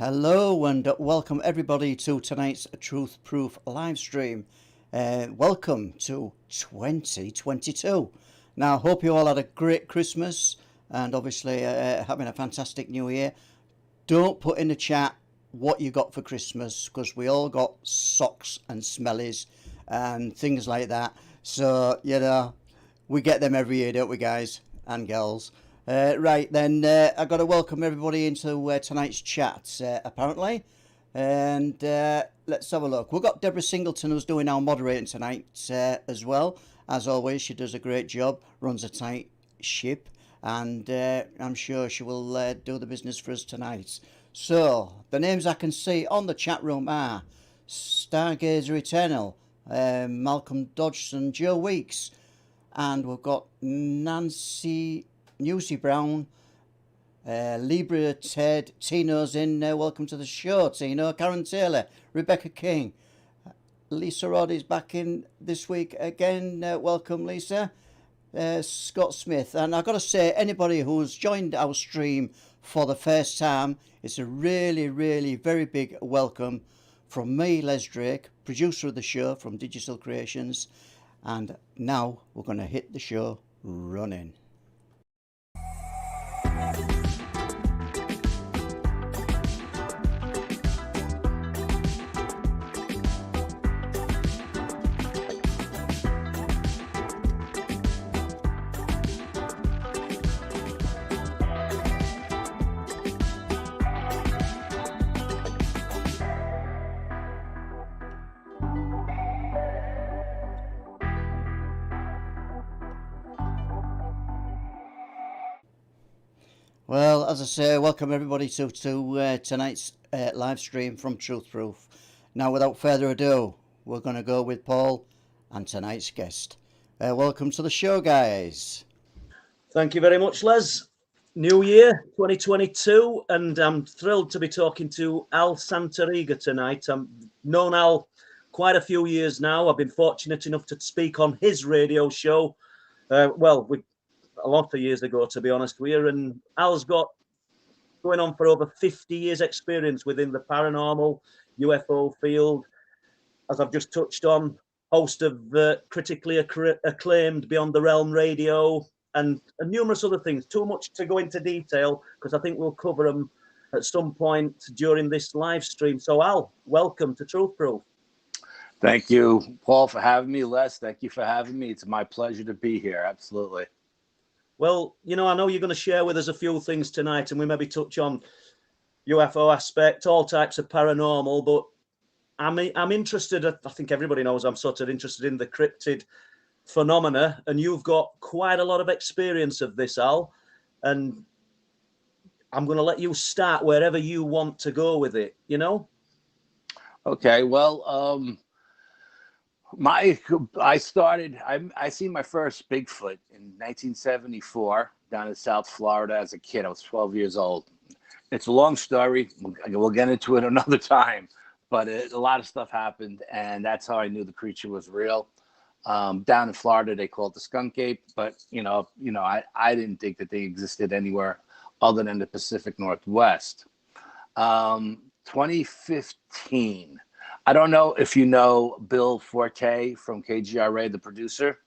Hello and welcome everybody to tonight's Truth Proof live stream. Welcome to 2022. Now, I hope you all had a great Christmas and obviously having a fantastic New Year. Don't put in the chat what you got for Christmas because we all got socks and smellies and things like that. So, we get them every year, don't we, guys and girls? Right then, I've got to welcome everybody into tonight's chat, apparently. And let's have a look. We've got Deborah Singleton who's doing our moderating tonight as well. As always, she does a great job, runs a tight ship, and I'm sure she will do the business for us tonight. So, the names I can see on the chat room are Stargazer Eternal, Malcolm Dodgson, Joe Weeks, and we've got Newsy Brown, Libra Ted, Tino's in, welcome to the show, Tino, Karen Taylor, Rebecca King, Lisa Rod is back in this week again, welcome Lisa, Scott Smith, and I've got to say, anybody who's joined our stream for the first time, it's a really, really very big welcome from me, Les Drake, producer of the show from Digital Creations, and now we're going to hit the show running. Well, as I say, welcome everybody to tonight's live stream from Truth Proof. Now, without further ado, we're going to go with Paul and tonight's guest. Welcome to the show, guys. Thank you very much, Les. New Year 2022, and I'm thrilled to be talking to Al Santariga tonight. I've known Al quite a few years now. I've been fortunate enough to speak on his radio show. A lot of years ago, to be honest with you, and Al's got going on for over 50 years experience within the paranormal UFO field. As I've just touched on, host of critically acclaimed Beyond the Realm radio and numerous other things. Too much to go into detail because I think we'll cover them at some point during this live stream. So Al, welcome to Truth Proof. Thank you, Paul, for having me. Les, thank you for having me. It's my pleasure to be here. Absolutely. Well, I know you're going to share with us a few things tonight, and we maybe touch on UFO aspect, all types of paranormal, but I'm interested, I think everybody knows I'm sort of interested in the cryptid phenomena, and you've got quite a lot of experience of this, Al, and I'm going to let you start wherever you want to go with it, Okay, well, I seen my first Bigfoot in 1974 down in South Florida as a kid. I was 12 years old. It's a long story. We'll get into it another time, but a lot of stuff happened, and that's how I knew the creature was real. Down in Florida, they call it the skunk ape, but I didn't think that they existed anywhere other than the Pacific Northwest. 2015. I don't know if you know Bill Forte from KGRA, the producer.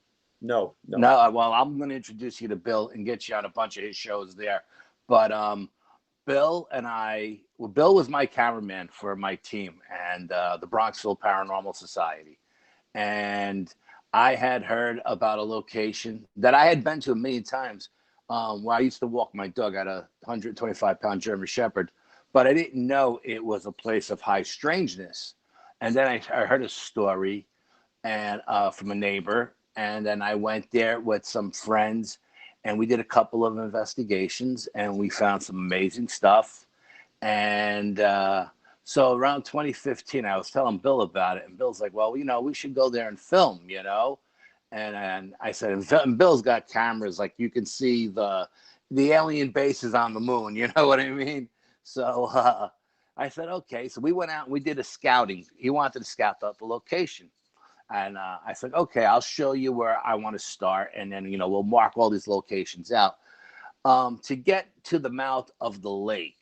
No. Well, I'm going to introduce you to Bill and get you on a bunch of his shows there. But Bill was my cameraman for my team and the Bronxville Paranormal Society. And I had heard about a location that I had been to a million times where I used to walk my dog. I had a 125-pound German Shepherd, but I didn't know it was a place of high strangeness. And then I heard a story and from a neighbor, and then I went there with some friends, and we did a couple of investigations, and we found some amazing stuff. And so around 2015, I was telling Bill about it, and Bill's like, well, we should go there and film, And I said, and Bill's got cameras, like you can see the alien bases on the moon, you know what I mean? So I said, okay. So we went out and we did a scouting. He wanted to scout out the location. And I said, okay, I'll show you where I want to start. And then, we'll mark all these locations out. To get to the mouth of the lake,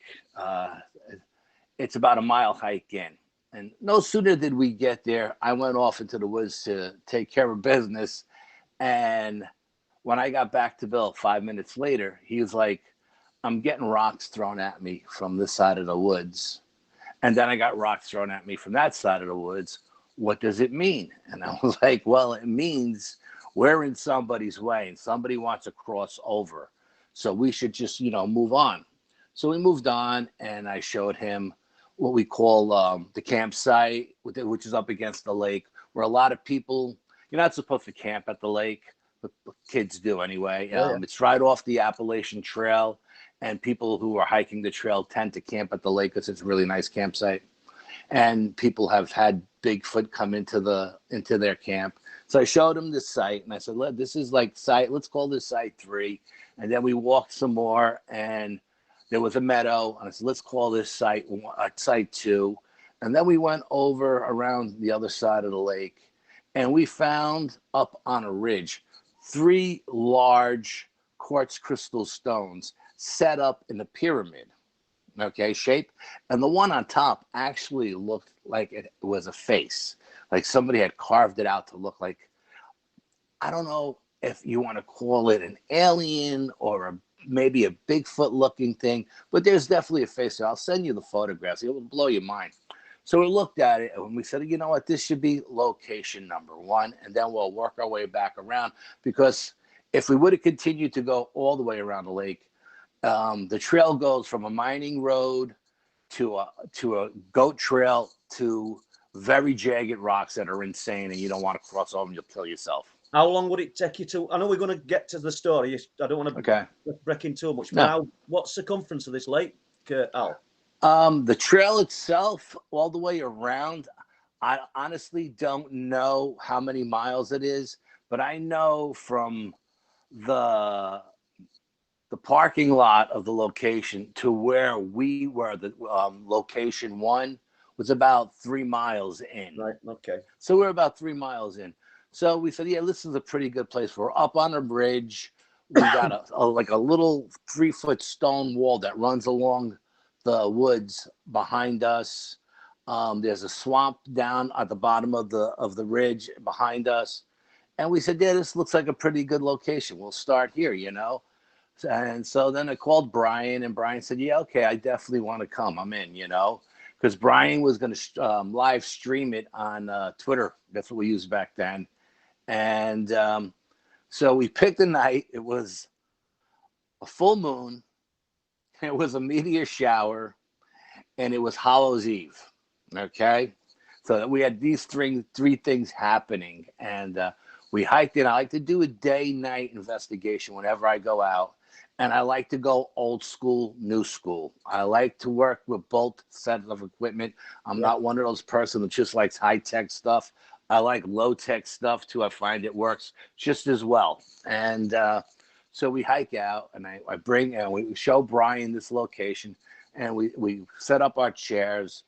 it's about a mile hike in. And no sooner did we get there, I went off into the woods to take care of business. And when I got back to Bill 5 minutes later, he was like, I'm getting rocks thrown at me from this side of the woods. And then I got rocks thrown at me from that side of the woods. What does it mean? And I was like, well, it means we're in somebody's way and somebody wants to cross over. So we should just, move on. So we moved on, and I showed him what we call the campsite, which is up against the lake, where a lot of people, you're not supposed to camp at the lake, but kids do anyway. It's right off the Appalachian Trail, and people who are hiking the trail tend to camp at the lake because it's a really nice campsite. And people have had Bigfoot come into their camp. So I showed him this site, and I said, this is like site, let's call this site 3. And then we walked some more, and there was a meadow, and I said, let's call this site 2. And then we went over around the other side of the lake, and we found up on a ridge 3 large quartz crystal stones set up in a pyramid, shape. And the one on top actually looked like it was a face, like somebody had carved it out to look like, I don't know if you want to call it an alien or maybe a Bigfoot looking thing, but there's definitely a face there. I'll send you the photographs. It will blow your mind. So we looked at it and we said, you know what, this should be location number 1, and then we'll work our way back around, because if we would have continued to go all the way around the lake, the trail goes from a mining road to a goat trail to very jagged rocks that are insane, and you don't want to cross over and you'll kill yourself. How long would it take you to? I know we're going to get to the story. I don't want to break in too much. But what's the circumference of this lake, Al? The trail itself, all the way around, I honestly don't know how many miles it is, but I know from the parking lot of the location to where we were, the location 1 was about 3 miles in. Right. Okay. So we're about 3 miles in. So we said, this is a pretty good place. We're up on a bridge. We got a little 3-foot stone wall that runs along the woods behind us. There's a swamp down at the bottom of the ridge behind us. And we said, this looks like a pretty good location. We'll start here, And so then I called Brian, and Brian said, okay, I definitely want to come. I'm in, because Brian was going to live stream it on Twitter. That's what we used back then. And so we picked a night. It was a full moon. It was a meteor shower, and it was Hallows Eve. Okay. So we had these three things happening, and we hiked in. I like to do a day-night investigation whenever I go out. And I like to go old school, new school. I like to work with both sets of equipment. I'm not one of those person that just likes high-tech stuff. I like low-tech stuff too. I find it works just as well. And so we hike out, and we show Brian this location, and we set up our chairs.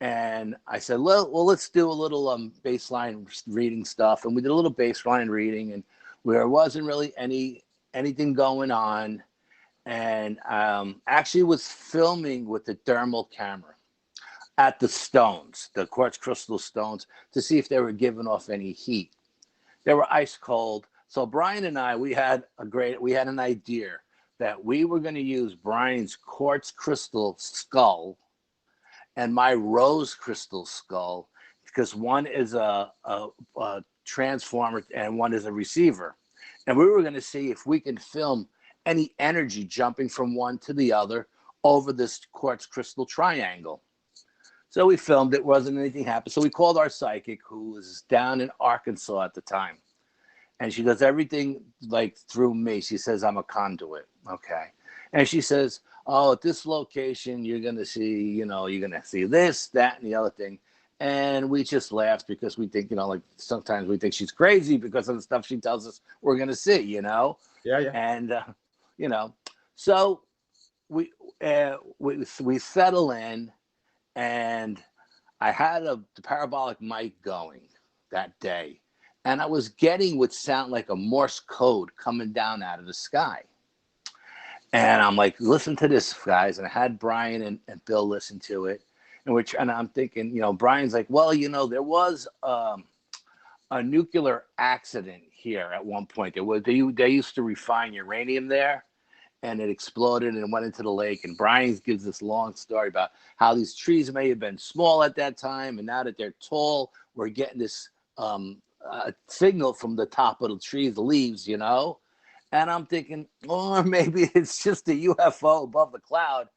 And I said, well, let's do a little baseline reading stuff. And we did a little baseline reading, and there wasn't really anything going on. And actually was filming with the thermal camera at the stones, the quartz crystal stones, to see if they were giving off any heat. They were ice cold. So Brian and I, we had an idea that we were going to use Brian's quartz crystal skull and my rose crystal skull, because one is a transformer and one is a receiver. And we were going to see if we can film any energy jumping from one to the other over this quartz crystal triangle. So we filmed it, wasn't anything happened. So we called our psychic, who was down in Arkansas at the time. And she does everything like through me. She says, I'm a conduit. Okay. And she says, at this location, you're going to see, this, that, and the other thing. And we just laughed because we think, sometimes we think she's crazy because of the stuff she tells us we're going to see, Yeah. And, so we settle in, and I had the parabolic mic going that day. And I was getting what sounded like a Morse code coming down out of the sky. And I'm like, listen to this, guys. And I had Brian and Bill listen to it. and I'm thinking, Brian's like, well, there was a nuclear accident here at one point. They used to refine uranium there, and it exploded and it went into the lake. And Brian gives this long story about how these trees may have been small at that time, and now that they're tall, we're getting this signal from the top of the trees, the leaves, And I'm thinking, or maybe it's just a UFO above the cloud,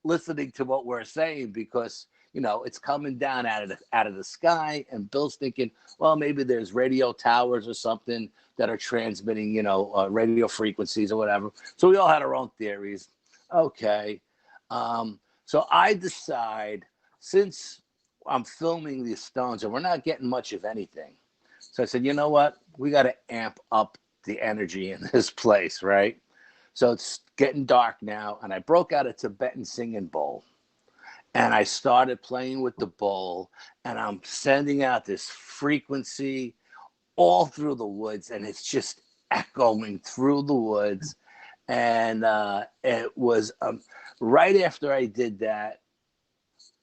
listening to what we're saying, because it's coming down out of the sky. And Bill's thinking, well, maybe there's radio towers or something that are transmitting, radio frequencies or whatever. So we all had our own theories. Okay. So I decide, since I'm filming these stones and we're not getting much of anything, so I said, you know what? We got to amp up the energy in this place, right? So it's getting dark now, and I broke out a Tibetan singing bowl. And I started playing with the bowl, and I'm sending out this frequency all through the woods, and it's just echoing through the woods. And it was right after I did that,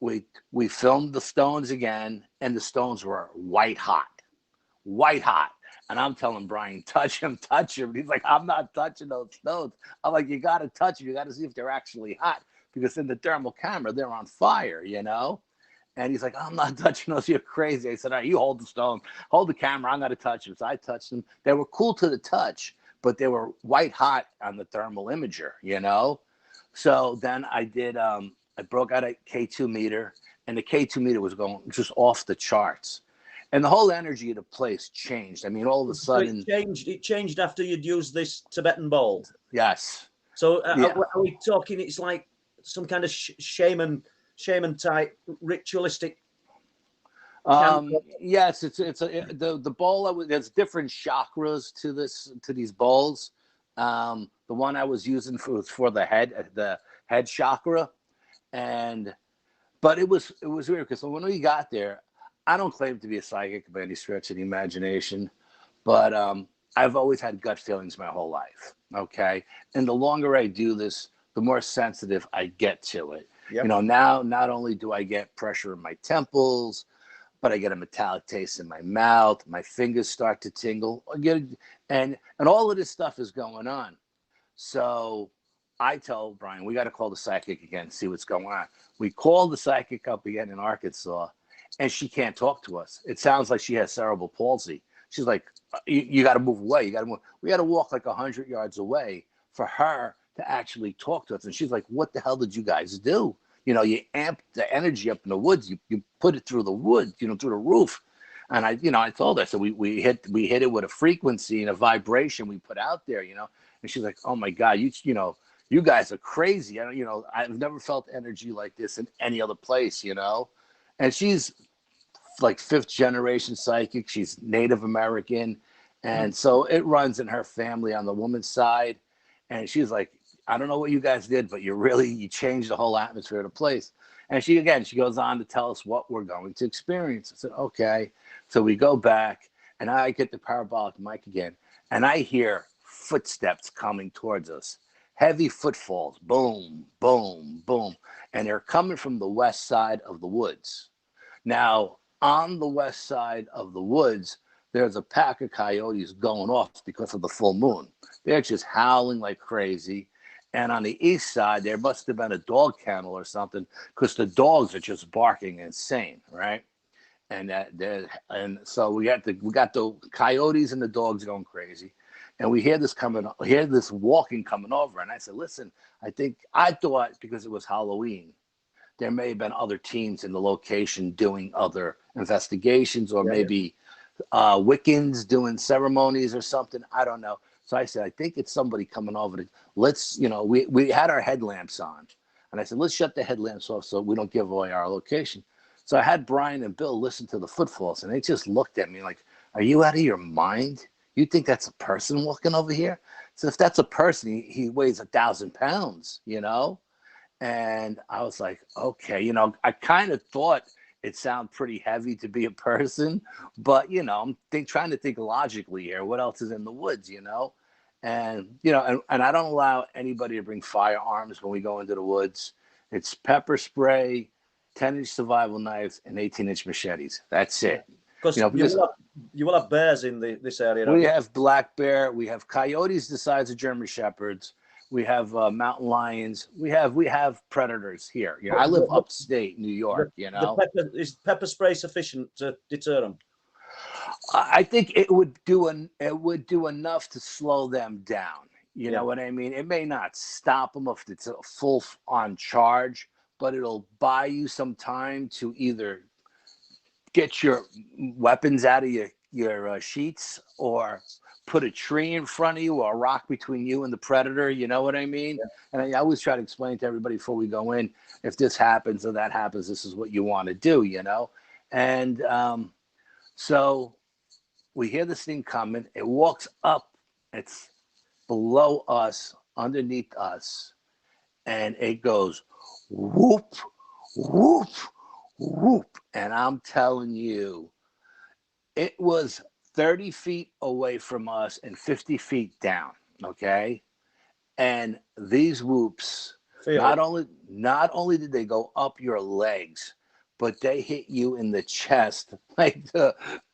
we filmed the stones again, and the stones were white hot. And I'm telling Brian, touch him. He's like, I'm not touching those stones. I'm like, you got to touch them. You got to see if they're actually hot, because in the thermal camera, they're on fire, And he's like, I'm not touching those. You're crazy. I said, all right, you hold the stone, hold the camera. I'm going to touch them. So I touched them. They were cool to the touch, but they were white hot on the thermal imager, So then I did, I broke out a K2 meter, and the K2 meter was going just off the charts. And the whole energy of the place changed. I mean, all of a sudden... So it changed after you'd used this Tibetan bowl? Yes. So are we talking, it's like some kind of shaman type ritualistic? Yes, the bowl. There's different chakras to these bowls. The one I was using for the head chakra, but it was weird, because when we got there, I don't claim to be a psychic by any stretch of the imagination, but I've always had gut feelings my whole life. Okay, and the longer I do this, the more sensitive I get to it. Yep. Now not only do I get pressure in my temples, but I get a metallic taste in my mouth. My fingers start to tingle. And all of this stuff is going on. So I tell Brian, we got to call the psychic again, see what's going on. We call the psychic up again in Arkansas, and she can't talk to us. It sounds like she has cerebral palsy. She's like, you got to move away. You got to move. We got to walk like 100 yards away for her to actually talk to us. And she's like, what the hell did you guys do? You amp the energy up in the woods. You put it through the wood, through the roof. And I told her, so we hit it with a frequency and a vibration we put out there, And she's like, oh my God, you guys are crazy. I've never felt energy like this in any other place, And she's like 5th generation psychic. She's Native American. And so it runs in her family on the woman's side. And she's like, I don't know what you guys did, but you changed the whole atmosphere of the place. And she goes on to tell us what we're going to experience. I said, okay. So we go back, and I get the parabolic mic again, and I hear footsteps coming towards us. Heavy footfalls, boom, boom, boom. And they're coming from the west side of the woods. Now, on the west side of the woods, there's a pack of coyotes going off because of the full moon. They're just howling like crazy. And on the east side, there must have been a dog kennel or something, because the dogs are just barking insane, right? And so we got the coyotes and the dogs going crazy. And we hear this walking coming over. And I said, listen, I thought because it was Halloween, there may have been other teams in the location doing other investigations, or maybe Wiccans doing ceremonies or something. I don't know. So I said, I think it's somebody coming over we had our headlamps on. And I said, let's shut the headlamps off so we don't give away our location. So I had Brian and Bill listen to the footfalls, and they just looked at me like, are you out of your mind? You think that's a person walking over here? So if that's a person, he weighs 1,000 pounds, And I was like, okay, I kind of thought it sounded pretty heavy to be a person, but I'm trying to think logically here. What else is in the woods, And and I don't allow anybody to bring firearms when we go into the woods. It's pepper spray 10-inch survival knives, and 18-inch machetes. That's it. Because you will have bears in this area. We have black bear. We have coyotes the size of German shepherds. We have mountain lions. We have predators here. You know, I live upstate New York. You know, is pepper spray sufficient to deter them? I think it would do enough to slow them down. You know what I mean? It may not stop them if it's a full on charge, but it'll buy you some time to either get your weapons out of your sheets, or put a tree in front of you or a rock between you and the predator. You know what I mean? Yeah. And I always try to explain to everybody before we go in, if this happens or that happens, this is what you want to do, you know? And so we hear this thing coming. It walks up. It's below us, underneath us. And it goes whoop, whoop, whoop. And I'm telling you, it was 30 feet away from us and 50 feet down. Okay. And these whoops, not only did they go up your legs, but they hit you in the chest, like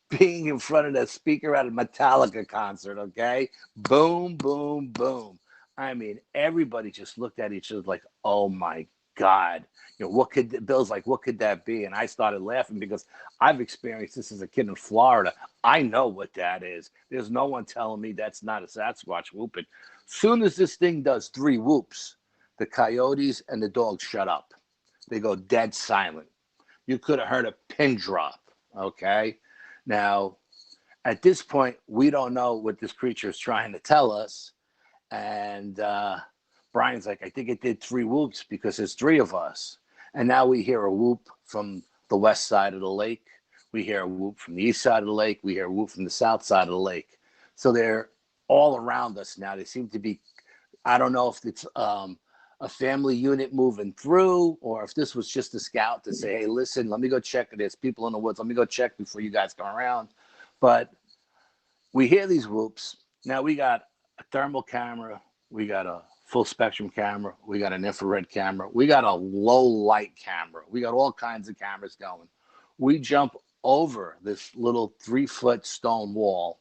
being in front of the speaker at a Metallica concert. Okay. Boom, boom, boom. I mean, everybody just looked at each other like, oh my God, you know, Bill's like, what could that be? And I started laughing because I've experienced this as a kid in Florida. I know what that is. There's no one telling me that's not a Sasquatch whooping. Soon as this thing does 3 whoops, the coyotes and the dogs shut up. They go dead silent. You could have heard a pin drop. Okay. Now, at this point, we don't know what this creature is trying to tell us. And Brian's like, I think it did 3 whoops because there's 3 of us. And now we hear a whoop from the west side of the lake. We hear a whoop from the east side of the lake. We hear a whoop from the south side of the lake. So they're all around us now. They seem to be, I don't know if it's a family unit moving through, or if this was just a scout to say, hey, listen, let me go check. There's people in the woods. Let me go check before you guys come around. But we hear these whoops. Now we got a thermal camera. We got a full spectrum camera. We got an infrared camera. We got a low light camera. We got all kinds of cameras going. We jump over this little 3-foot stone wall.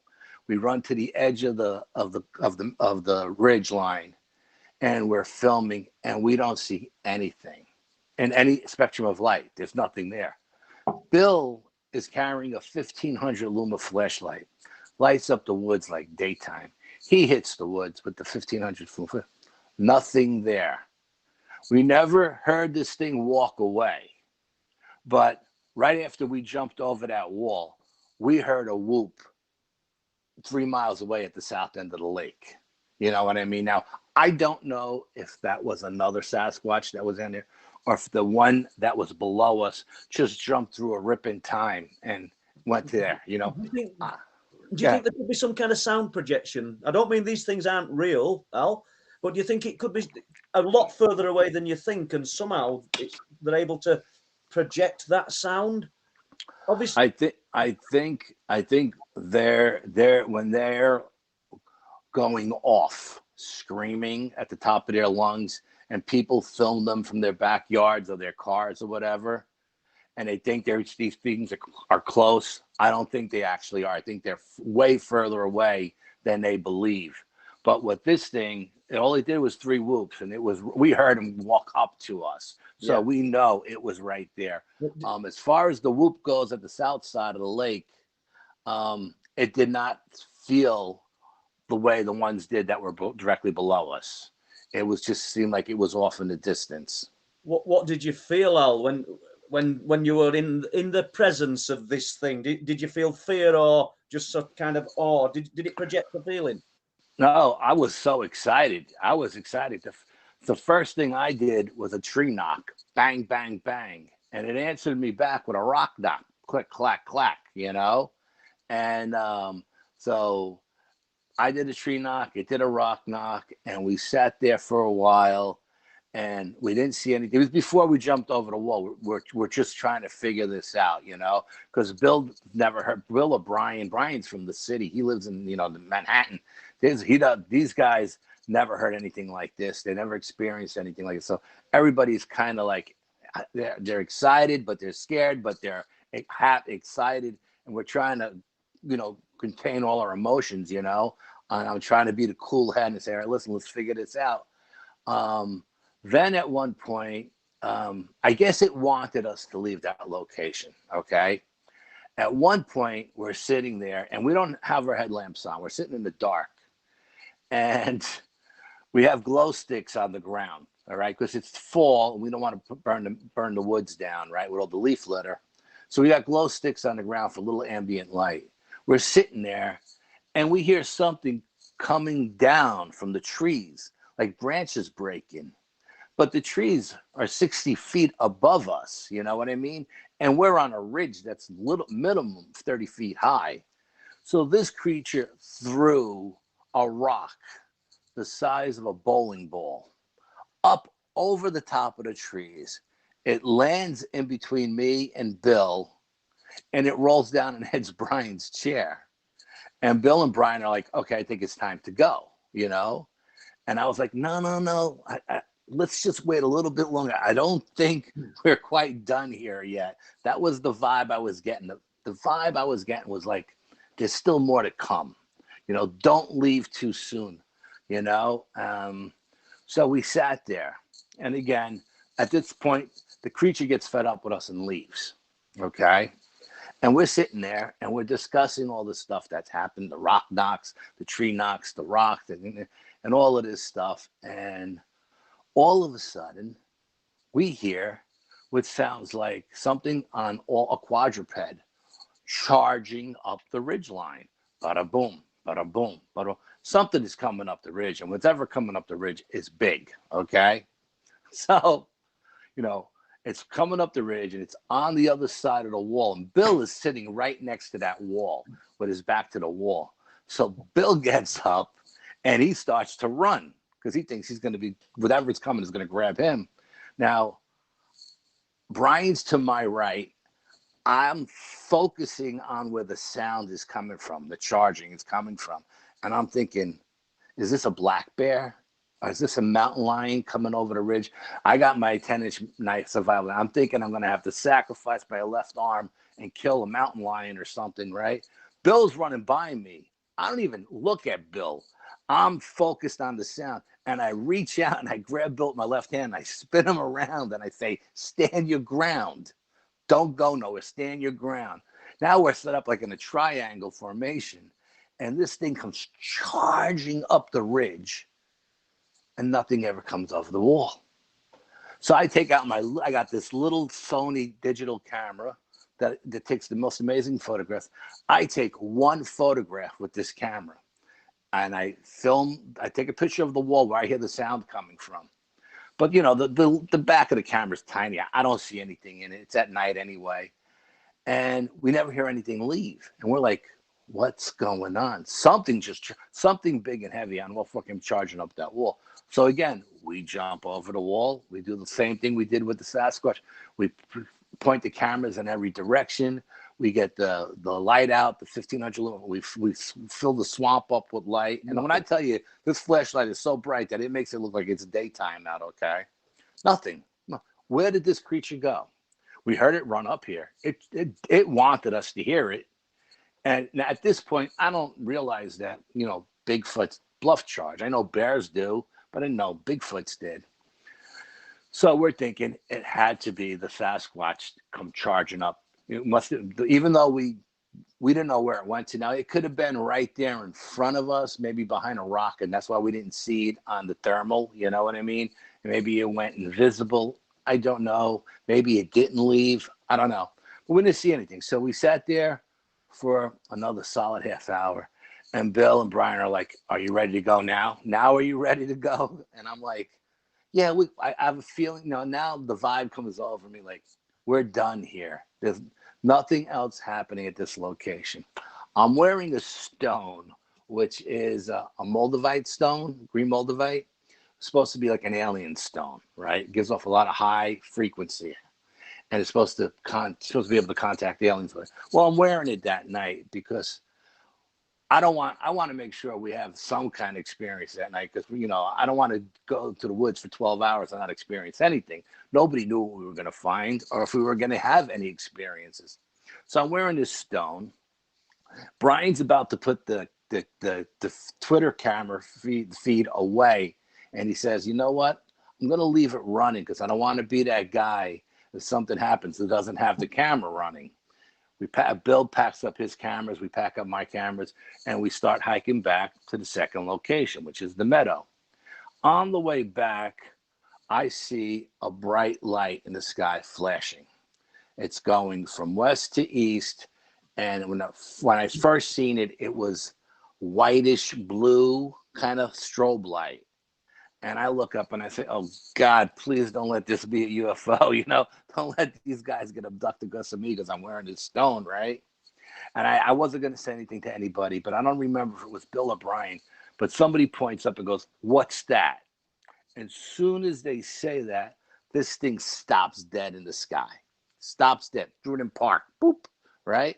We run to the edge of the ridge line, and we're filming, and we don't see anything in any spectrum of light. There's nothing there. Bill is carrying a 1500 luma flashlight, lights up the woods like daytime. He hits the woods with the 1500 luma. Nothing there. We never heard this thing walk away, but right after we jumped over that wall, we heard a whoop 3 miles away at the south end of the lake. You know what I mean? Now, I don't know if that was another Sasquatch that was in there, or if the one that was below us just jumped through a rip in time and went there, you know. Do you think there could be some kind of sound projection? I don't mean these things aren't real, Al, but do you think it could be a lot further away than you think, and somehow they're able to project that sound? Obviously, I think they're when they're going off, screaming at the top of their lungs, and people film them from their backyards or their cars or whatever, and they think these things are close. I don't think they actually are. I think they're way further away than they believe. But with this thing, all it did was 3 whoops, and we heard him walk up to us. So we know it was right there. As far as the whoop goes at the south side of the lake, it did not feel the way the ones did that were directly below us. It was just seemed like it was off in the distance. What did you feel, Al, when you were in the presence of this thing? Did you feel fear or just some kind of awe? Did it project the feeling? No, I was so excited. I was excited. The first thing I did was a tree knock. Bang, bang, bang. And it answered me back with a rock knock. Click, clack, clack, you know? And so I did a tree knock. It did a rock knock. And we sat there for a while. And we didn't see anything. It was before we jumped over the wall. We're just trying to figure this out, you know? Because Bill never heard. Bill or Brian. Brian's from the city. He lives in, the Manhattan. These guys never heard anything like this. They never experienced anything like this. So everybody's kind of like, they're excited, but they're scared, but they're excited, and we're trying to, contain all our emotions, and I'm trying to be the cool head and say, all right, listen, let's figure this out. Then at one point, I guess it wanted us to leave that location. Okay. At one point, we're sitting there and we don't have our headlamps on. We're sitting in the dark and we have glow sticks on the ground. All right. Because it's fall and we don't want to burn the woods down, right, with all the leaf litter. So we got glow sticks on the ground for a little ambient light. We're sitting there and we hear something coming down from the trees, like branches breaking. But the trees are 60 feet above us, you know what I mean? And we're on a ridge that's minimum 30 feet high. So this creature threw a rock the size of a bowling ball up over the top of the trees. It lands in between me and Bill, and it rolls down and hits Brian's chair. And Bill and Brian are like, okay, I think it's time to go, And I was like, no. Let's just wait a little bit longer. I don't think we're quite done here yet. That was the vibe I was getting. The vibe I was getting was like, there's still more to come. Don't leave too soon, So we sat there. And again, at this point, the creature gets fed up with us and leaves. Okay. And we're sitting there and we're discussing all the stuff that's happened. The rock knocks, the tree knocks, the rock, and all of this stuff. And all of a sudden, we hear what sounds like something on a quadruped charging up the ridge line. Bada boom, bada boom, bada. Something is coming up the ridge, and whatever coming up the ridge is big, okay? So, it's coming up the ridge, and it's on the other side of the wall, and Bill is sitting right next to that wall with his back to the wall. So Bill gets up, and he starts to run, because he thinks he's going to be, whatever's coming is going to grab him. Now, Brian's to my right. I'm focusing on where the sound is coming from, the charging is coming from. And I'm thinking, is this a black bear? Or is this a mountain lion coming over the ridge? I got my 10-inch knife survival. I'm thinking I'm going to have to sacrifice my left arm and kill a mountain lion or something, right? Bill's running by me. I don't even look at Bill. I'm focused on the sound. And I reach out and I grab Bill with my left hand. And I spin him around and I say, stand your ground. Don't go nowhere. Stand your ground. Now we're set up like in a triangle formation. And this thing comes charging up the ridge. And nothing ever comes off the wall. So I take out I got this little Sony digital camera that takes the most amazing photographs. I take one photograph with this camera. And I take a picture of the wall where I hear the sound coming from. But, the back of the camera is tiny. I don't see anything in it. It's at night anyway. And we never hear anything leave. And we're like, what's going on? Something big and heavy on what fucking charging up that wall. So again, we jump over the wall. We do the same thing we did with the Sasquatch. We point the cameras in every direction. We get the light out, the 1500 lumen. We fill the swamp up with light. And when I tell you, this flashlight is so bright that it makes it look like it's daytime out, okay? Nothing. Where did this creature go? We heard it run up here. It wanted us to hear it. And at this point, I don't realize that, Bigfoot's bluff charge. I know bears do, but I didn't know Bigfoot's did. So we're thinking it had to be the Sasquatch come charging up. It must have, even though we didn't know where it went to. Now it could have been right there in front of us, maybe behind a rock, and that's why we didn't see it on the thermal. You know what I mean? And maybe it went invisible. I don't know. Maybe it didn't leave. I don't know. But we didn't see anything. So we sat there for another solid half hour, and Bill and Brian are like, "Are you ready to go now? Now are you ready to go?" And I'm like, "Yeah." I have a feeling. Now the vibe comes over me like, we're done here. There's nothing else happening at this location. I'm wearing a stone, which is a moldavite stone, green moldavite. It's supposed to be like an alien stone, right? It gives off a lot of high frequency. And it's supposed to be able to contact the aliens with it. Well, I'm wearing it that night because I want to make sure we have some kind of experience that night, because I don't want to go to the woods for 12 hours and not experience anything. Nobody knew what we were going to find or if we were going to have any experiences. So I'm wearing this stone. Brian's about to put the Twitter camera feed away, and he says, "You know what? I'm going to leave it running because I don't want to be that guy if something happens that doesn't have the camera running." Bill packs up his cameras, we pack up my cameras, and we start hiking back to the second location, which is the meadow. On the way back, I see a bright light in the sky flashing. It's going from west to east, and when I first seen it, it was whitish blue kind of strobe light. And I look up and I say, "Oh God, please don't let this be a UFO. Don't let these guys get abducted because of me because I'm wearing this stone, right?" And I wasn't going to say anything to anybody, but I don't remember if it was Bill or Brian. But somebody points up and goes, "What's that?" And soon as they say that, this thing stops dead in the sky. Stops dead. Jordan Park. Boop. Right?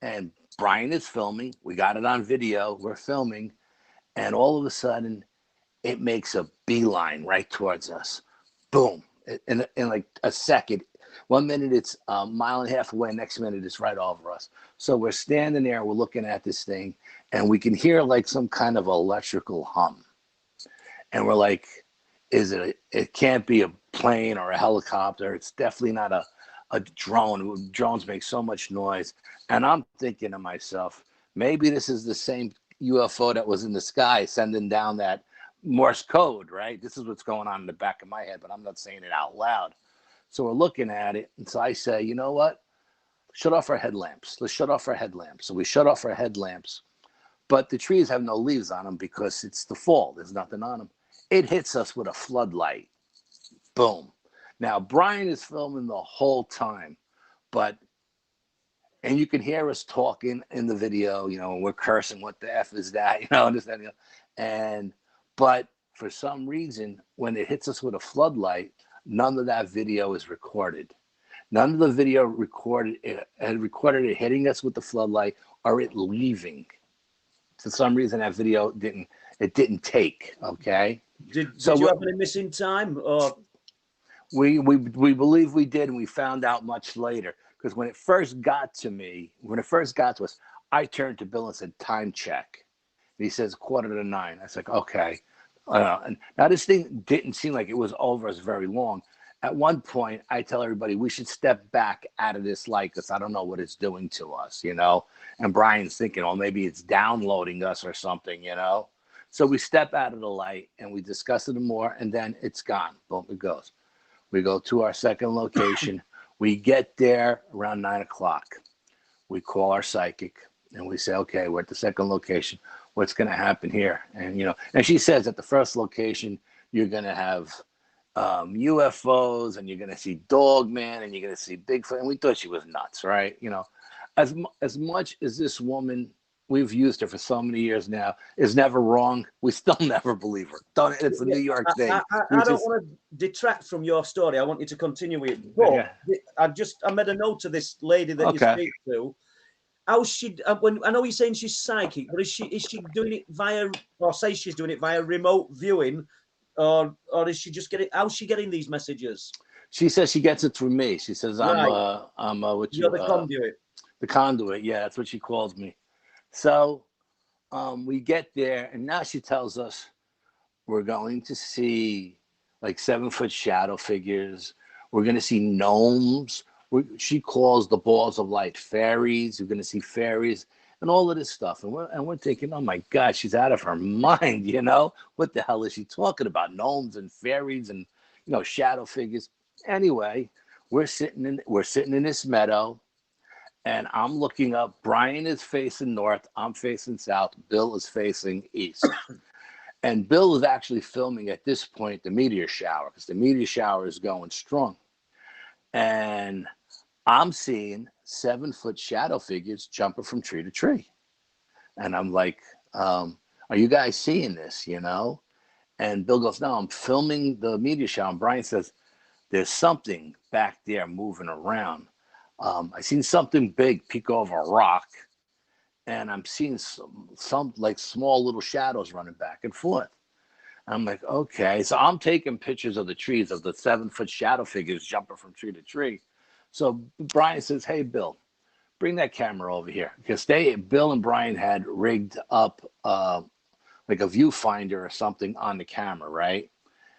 And Brian is filming. We got it on video. We're filming. And all of a sudden, it makes a beeline right towards us. Boom. In like a second. 1 minute it's a mile and a half away. Next minute it's right over us. So we're standing there. We're looking at this thing. And we can hear like some kind of electrical hum. And we're like, it can't be a plane or a helicopter. It's definitely not a drone. Drones make so much noise. And I'm thinking to myself, maybe this is the same UFO that was in the sky sending down that Morse code, right? This is what's going on in the back of my head, but I'm not saying it out loud. So we're looking at it. And so I say, "You know what? Shut off our headlamps. Let's shut off our headlamps." So we shut off our headlamps, but the trees have no leaves on them because it's the fall. There's nothing on them. It hits us with a floodlight. Boom. Now, Brian is filming the whole time, and you can hear us talking in the video, we're cursing, "What the F is that?" But for some reason, when it hits us with a floodlight, none of that video is recorded. None of the video recorded it hitting us with the floodlight or it leaving. For some reason, that video didn't take. Okay. Did you have any missing time? Or we believe we did, and we found out much later. Because when it first got to us, I turned to Bill and said, "Time check." And he says 8:45. I was like, "Okay." And now this thing didn't seem like it was over us very long. At one point, I tell everybody we should step back out of this light because I don't know what it's doing to us, And Brian's thinking, "Oh, maybe it's downloading us or something, So we step out of the light and we discuss it more, and then it's gone. Boom, it goes. We go to our second location. We get there around 9:00. We call our psychic and we say, "Okay, we're at the second location. What's going to happen here?" And and she says at the first location you're going to have UFOs, and you're going to see Dogman, and you're going to see Bigfoot. And we thought she was nuts, right? As much as this woman, we've used her for so many years now, is never wrong, we still never believe her. It's a New York thing. I don't want to detract from your story. I want you to continue it. But I made a note of this lady that you speak to. How's she? When I know you're saying she's psychic, but is she doing it via, or say she's doing it via remote viewing, or is she just getting? How's she getting these messages? She says she gets it through me. She says I'm you're the conduit. The conduit, yeah, that's what she calls me. So we get there, and now she tells us we're going to see like 7-foot shadow figures. We're going to see gnomes. She calls the balls of light fairies. We're going to see fairies and all of this stuff. And we're thinking, "Oh my God, she's out of her mind, What the hell is she talking about? Gnomes and fairies and, shadow figures." Anyway, we're sitting in this meadow, and I'm looking up. Brian is facing north. I'm facing south. Bill is facing east. And Bill is actually filming at this point the meteor shower, because the meteor shower is going strong. And I'm seeing 7-foot shadow figures jumping from tree to tree. And I'm like, "Are you guys seeing this, And Bill goes, "No, I'm filming the meteor shower." And Brian says, "There's something back there moving around. I seen something big peek over a rock." and I'm seeing some like small little shadows running back and forth. I'm like, okay. So I'm taking pictures of the trees, of the 7-foot shadow figures jumping from tree to tree. So Brian says, hey, Bill, bring that camera over here. Because Bill and Brian had rigged up like a viewfinder or something on the camera, right?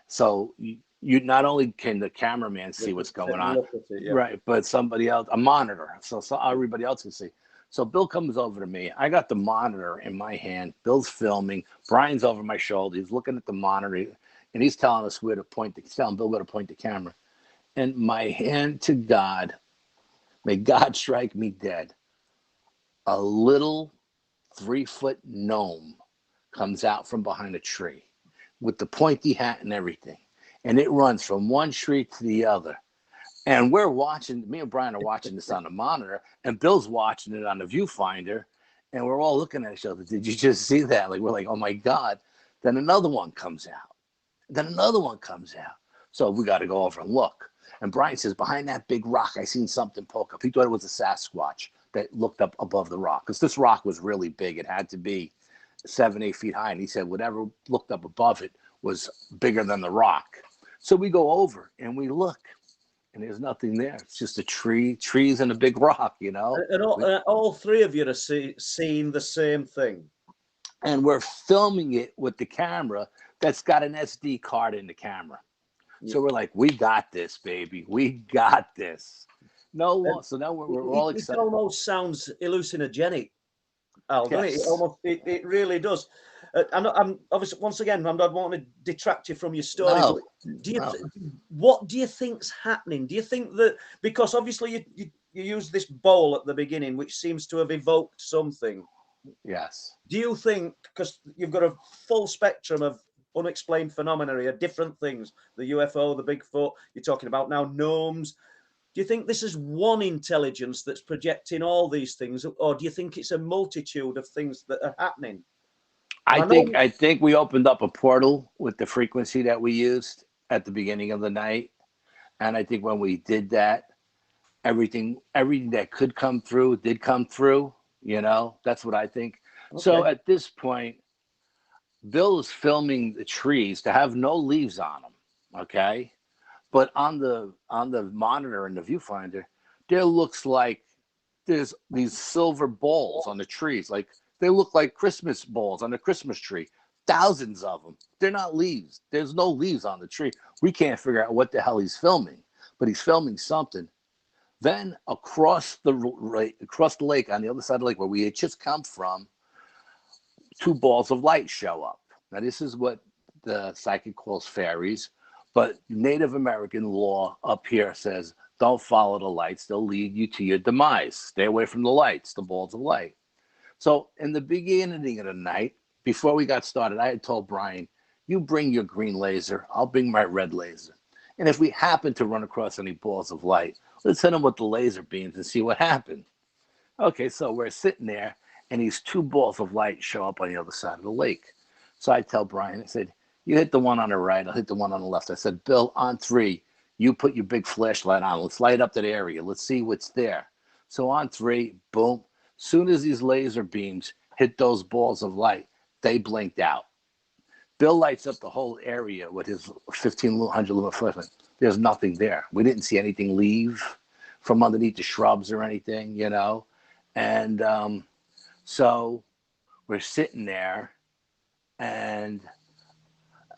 So you not only can the cameraman see what's going on, right, but somebody else, a monitor, so everybody else can see. So Bill comes over to me. I got the monitor in my hand. Bill's filming. Brian's over my shoulder. He's looking at the monitor, and he's telling us where to point. He's telling Bill where to point the camera. And my hand to God, may God strike me dead, a little 3-foot gnome comes out from behind a tree with the pointy hat and everything. And it runs from one tree to the other. And we're watching, me and Brian are watching this on the monitor, and Bill's watching it on the viewfinder, and we're all looking at each other. Did you just see that? Like, we're like, oh my God. Then another one comes out. Then another one comes out. So we got to go over and look. And Brian says, behind that big rock, I seen something poke up. He thought it was a Sasquatch that looked up above the rock, because this rock was really big. It had to be 7-8 feet high. And he said, whatever looked up above it was bigger than the rock. So we go over and we look. And there's nothing there. It's just a tree, trees, and a big rock, you know. And all three of you are seeing the same thing. And we're filming it with the camera that's got an SD card in the camera. Yeah. So we're like, we got this, baby. We got this. So now we're all excited. It almost sounds hallucinogenic, Al, doesn't it? It really does. I'm obviously, once again, I don't want to detract you from your story. No, what do you think's happening? Do you think that, because obviously you use this bowl at the beginning, which seems to have evoked something? Yes. Do you think, because you've got a full spectrum of unexplained phenomena here, different things, the UFO, the Bigfoot, you're talking about now gnomes. Do you think this is one intelligence that's projecting all these things, or do you think it's a multitude of things that are happening? I think we opened up a portal with the frequency that we used at the beginning of the night. And I think when we did that, everything that could come through did come through, you know. That's what I think. Okay. So at this point, Bill is filming the trees to have no leaves on them, okay? But on the monitor and the viewfinder, there looks like there's these silver balls on the trees, like they look like Christmas balls on the Christmas tree. Thousands of them. They're not leaves. There's no leaves on the tree. We can't figure out what the hell he's filming, but he's filming something. Then across the lake, on the other side of the lake where we had just come from, 2 balls of light show up. Now, this is what the psychic calls fairies, but Native American law up here says, don't follow the lights. They'll lead you to your demise. Stay away from the lights, the balls of light. So in the beginning of the night, before we got started, I had told Brian, you bring your green laser, I'll bring my red laser. And if we happen to run across any balls of light, let's hit them with the laser beams and see what happens. Okay, so we're sitting there, and these 2 balls of light show up on the other side of the lake. So I tell Brian, I said, you hit the one on the right, I'll hit the one on the left. I said, Bill, on 3, you put your big flashlight on. Let's light up that area. Let's see what's there. So on 3, boom. Soon as these laser beams hit those balls of light, they blinked out. Bill lights up the whole area with his 1,500 lumen flashlight. There's nothing there. We didn't see anything leave from underneath the shrubs or anything, you know. And so we're sitting there, and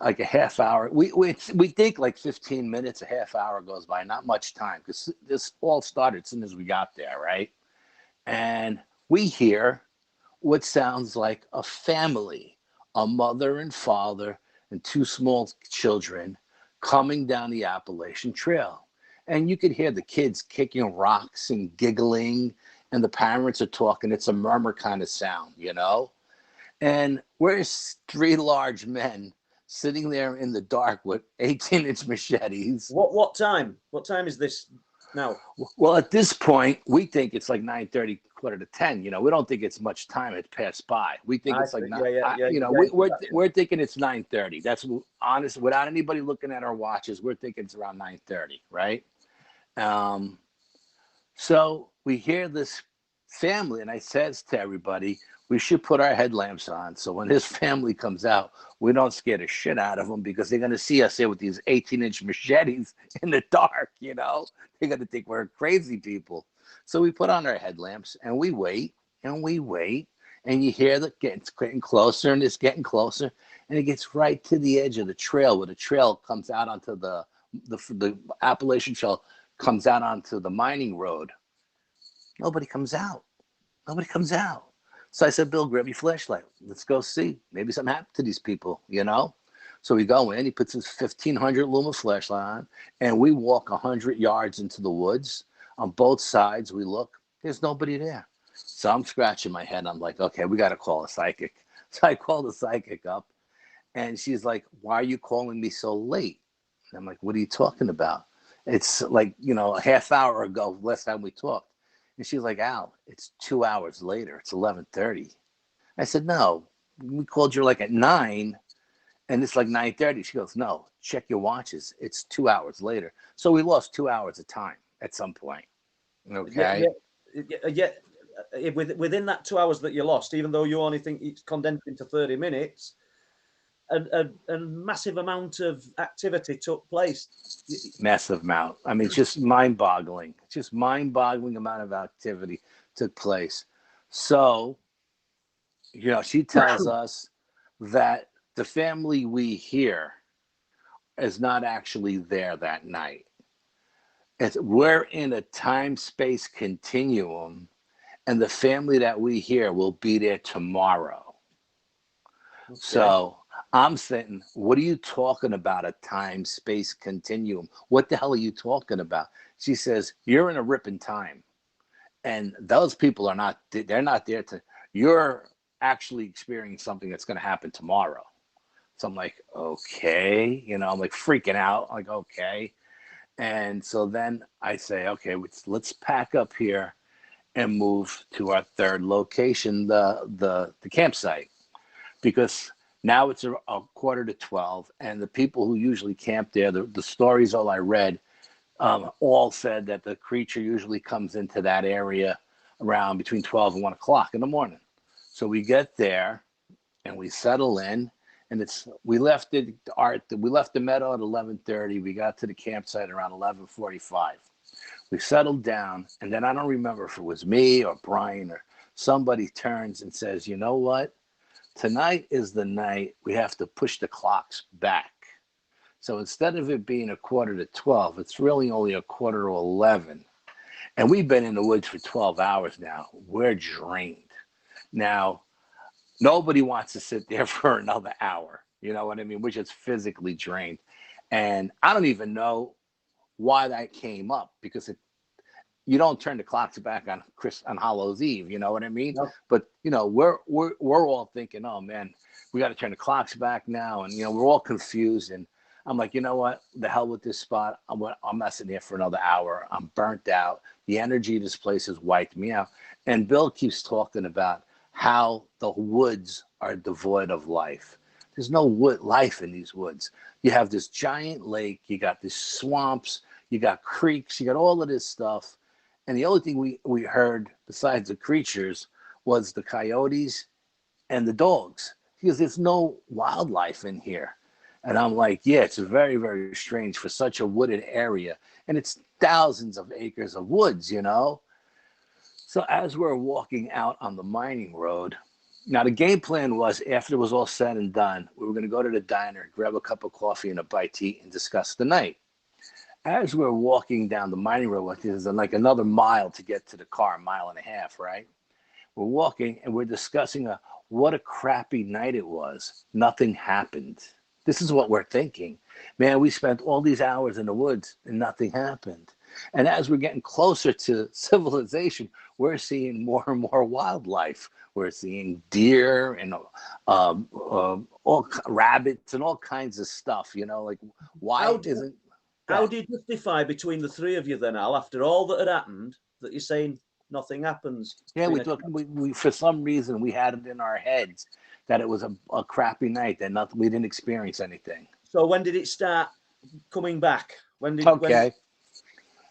like a half hour, we think like 15 minutes, a half hour goes by, not much time, because this all started as soon as we got there, right? And we hear what sounds like a family, a mother and father and 2 small children coming down the Appalachian Trail. And you could hear the kids kicking rocks and giggling, and the parents are talking. It's a murmur kind of sound, you know? And we're 3 large men sitting there in the dark with 18-inch machetes. What time? What time is this now? Well, at this point, we think it's like 9:30, 9:45. You know, we don't think it's much time had passed by. We think it's like, we're thinking it's 9:30. That's honest, without anybody looking at our watches. We're thinking it's around 9:30, right? So we hear this family, and I says to everybody, we should put our headlamps on so when his family comes out, we don't scare the shit out of them because they're going to see us here with these 18-inch machetes in the dark, you know? They're going to think we're crazy people. So we put on our headlamps and we wait and we wait. And you hear that getting closer and it's getting closer. And it gets right to the edge of the trail where the trail comes out onto the Appalachian Trail comes out onto the mining road. Nobody comes out. Nobody comes out. So I said, Bill, grab your flashlight. Let's go see. Maybe something happened to these people, you know? So we go in. He puts his 1,500 luma flashlight on, and we walk 100 yards into the woods. On both sides, we look. There's nobody there. So I'm scratching my head. I'm like, okay, we got to call a psychic. So I call the psychic up, and she's like, why are you calling me so late? And I'm like, what are you talking about? It's like, you know, a half hour ago, last time we talked. And she's like, Al, it's 2 hours later. It's 11:30. I said, no, we called you like at 9 and it's like 9:30. She goes, no, check your watches. It's 2 hours later. So we lost 2 hours of time at some point. Okay. Within that 2 hours that you lost, even though you only think it's condensed into 30 minutes, a massive amount of activity took place. Massive amount. I mean, just mind-boggling. Just mind-boggling amount of activity took place. So, you know, she tells us that the family we hear is not actually there that night. We're in a time-space continuum, and the family that we hear will be there tomorrow. Okay. So I'm saying, what are you talking about, a time-space continuum? What the hell are you talking about? She says, you're in a ripping time. And those people are not, they're not there to, you're actually experiencing something that's going to happen tomorrow. So I'm like, okay, you know, I'm like freaking out. I'm like, okay. And so then I say, okay, let's pack up here and move to our third location, the campsite, because now it's a 11:45, and the people who usually camp there, the stories all I read, all said that the creature usually comes into that area around between 12 and 1 o'clock in the morning. So we get there and we settle in, and we left the meadow at 11:30. We got to the campsite around 11:45. We settled down, and then I don't remember if it was me or Brian or somebody turns and says, you know what? Tonight is the night we have to push the clocks back. So instead of it being 11:45, it's really only 11:45. And we've been in the woods for 12 hours now. We're drained. Now, nobody wants to sit there for another hour. You know what I mean? We're just physically drained. And I don't even know why that came up, because you don't turn the clocks back on Hallows Eve, you know what I mean? No. But you know, we're all thinking, oh man, we got to turn the clocks back now, and you know, we're all confused. And I'm like, you know what? The hell with this spot. I'm not sitting here for another hour. I'm burnt out. The energy of this place has wiped me out. And Bill keeps talking about how the woods are devoid of life. There's no life in these woods. You have this giant lake. You got these swamps. You got creeks. You got all of this stuff. And the only thing we heard besides the creatures was the coyotes and the dogs, because there's no wildlife in here. And I'm like, yeah, it's very, very strange for such a wooded area. And it's thousands of acres of woods, you know? So as we're walking out on the mining road, now the game plan was, after it was all said and done, we were going to go to the diner, grab a cup of coffee and a bite to eat, and discuss the night. As we're walking down the mining road, there's like another mile to get to the car, 1.5 miles, right? We're walking and we're discussing what a crappy night it was. Nothing happened. This is what we're thinking. Man, we spent all these hours in the woods and nothing happened. And as we're getting closer to civilization, we're seeing more and more wildlife. We're seeing deer and all rabbits and all kinds of stuff, you know, like why isn't... How do you justify between the three of you then, Al, after all that had happened, that you're saying nothing happens? Yeah, we for some reason we had it in our heads that it was a crappy night, that we didn't experience anything. So when did it start coming back?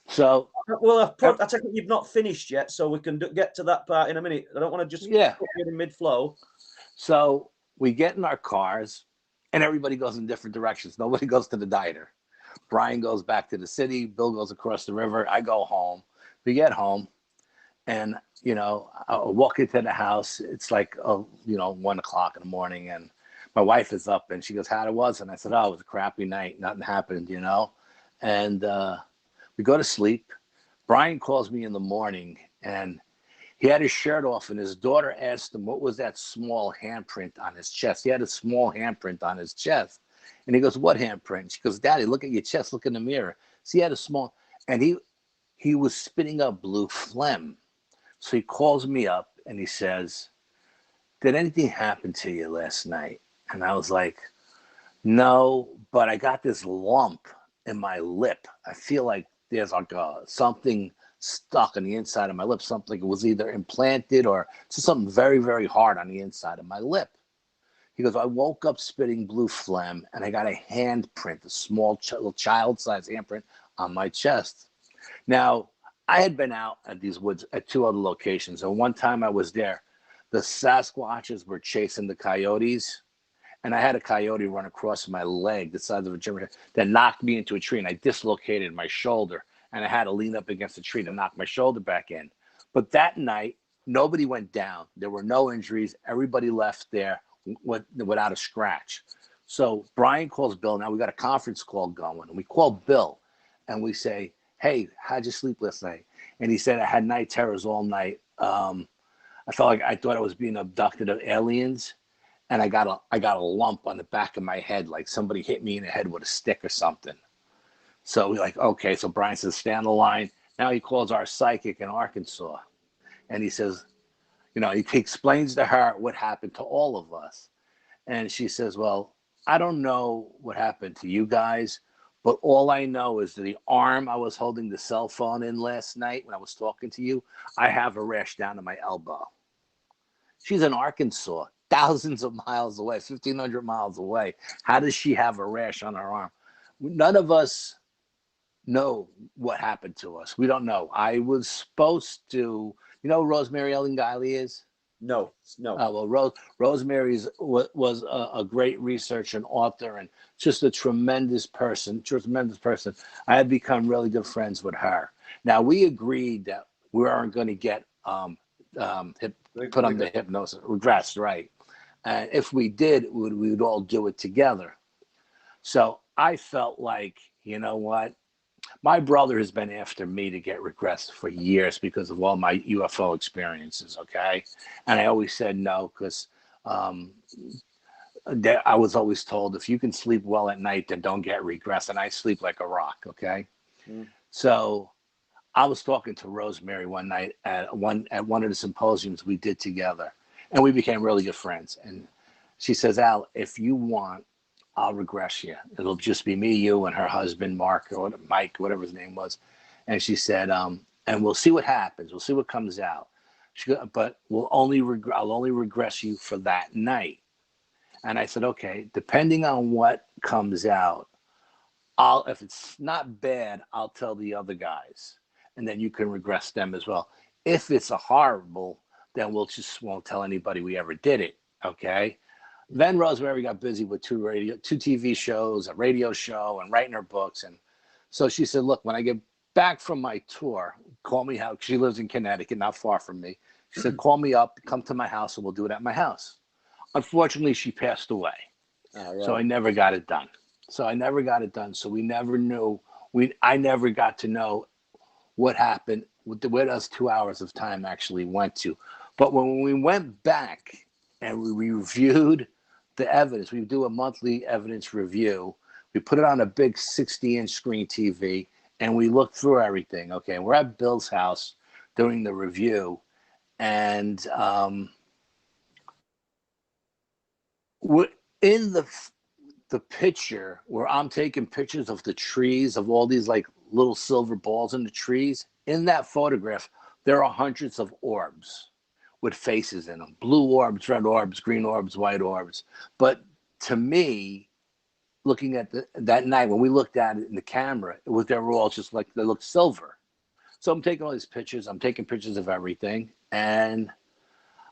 So, Well, I take it you've not finished yet, so we can get to that part in a minute. I don't want to just yeah. put you in mid-flow. So we get in our cars, and everybody goes in different directions. Nobody goes to the diner. Brian goes back to the city. Bill goes across the river. I go home. We get home, and I walk into the house. It's like 1 o'clock in the morning, and my wife is up, and she goes, "How it was?" And I said, "Oh, it was a crappy night. Nothing happened, And we go to sleep. Brian calls me in the morning, and he had his shirt off, and his daughter asked him, what was that small handprint on his chest? He had a small handprint on his chest. And he goes, what handprint? She goes, Daddy, look at your chest. Look in the mirror. So he had a small, and he was spitting up blue phlegm. So he calls me up, and he says, did anything happen to you last night? And I was like, no, but I got this lump in my lip. I feel like there's like something stuck on the inside of my lip. Something was either implanted or just something very, very hard on the inside of my lip. He goes, I woke up spitting blue phlegm, and I got a handprint, a small little child-sized handprint on my chest. Now, I had been out at these woods at 2 other locations, and one time I was there, the Sasquatches were chasing the coyotes, and I had a coyote run across my leg, the size of a German, that knocked me into a tree, and I dislocated my shoulder, and I had to lean up against the tree to knock my shoulder back in. But that night, nobody went down. There were no injuries. Everybody left there without a scratch. So Brian calls Bill. Now we got a conference call going, and we call Bill, and we say, hey, how'd you sleep last night? And he said, I had night terrors all night. I felt like I thought I was being abducted of aliens. And I got a lump on the back of my head, like somebody hit me in the head with a stick or something. So we're like, okay. So Brian says, stay on the line. Now he calls our psychic in Arkansas, and he says, he explains to her what happened to all of us. And she says, well, I don't know what happened to you guys, but all I know is that the arm I was holding the cell phone in last night when I was talking to you, I have a rash down to my elbow. She's in Arkansas, thousands of miles away, 1,500 miles away. How does she have a rash on her arm? None of us know what happened to us. We don't know. I was supposed to, who Rosemary Ellen Guiley is? No. Well, Rosemary was a great researcher and author, and just a tremendous person. I had become really good friends with her. Now, we agreed that we weren't going to get put under hypnosis, regressed, right? And if we did, we would all do it together. So I felt like, you know what? My brother has been after me to get regressed for years because of all my UFO experiences, okay? And I always said no because I was always told, if you can sleep well at night, then don't get regressed. And I sleep like a rock, okay? So I was talking to Rosemary one night at one of the symposiums we did together, and we became really good friends. And she says, Al, if you want, I'll regress you. It'll just be me, you, and her husband, Mark, or Mike, whatever his name was. And she said, and we'll see what happens. We'll see what comes out. But I'll only regress you for that night. And I said, okay, depending on what comes out, if it's not bad, I'll tell the other guys, and then you can regress them as well. If it's a horrible, then we'll just won't tell anybody we ever did it. Okay. Then Rosemary got busy with two TV shows, a radio show, and writing her books. And so she said, look, when I get back from my tour, call me out. She lives in Connecticut, not far from me. She said, call me up, come to my house, and we'll do it at my house. Unfortunately, she passed away. Right. So I never got it done. So we never knew. I never got to know what happened, where those 2 hours of time actually went to. But when we went back and we reviewed the evidence, we do a monthly evidence review. We put it on a big 60-inch screen TV, and we looked through everything. Okay, and we're at Bill's house doing the review, and we're in the picture where I'm taking pictures of the trees, of all these like little silver balls in the trees. In that photograph, there are hundreds of orbs with faces in them. Blue orbs, red orbs, green orbs, white orbs. But to me, looking at that night when we looked at it in the camera, they were all just like, they looked silver. So I'm taking all these pictures. I'm taking pictures of everything. And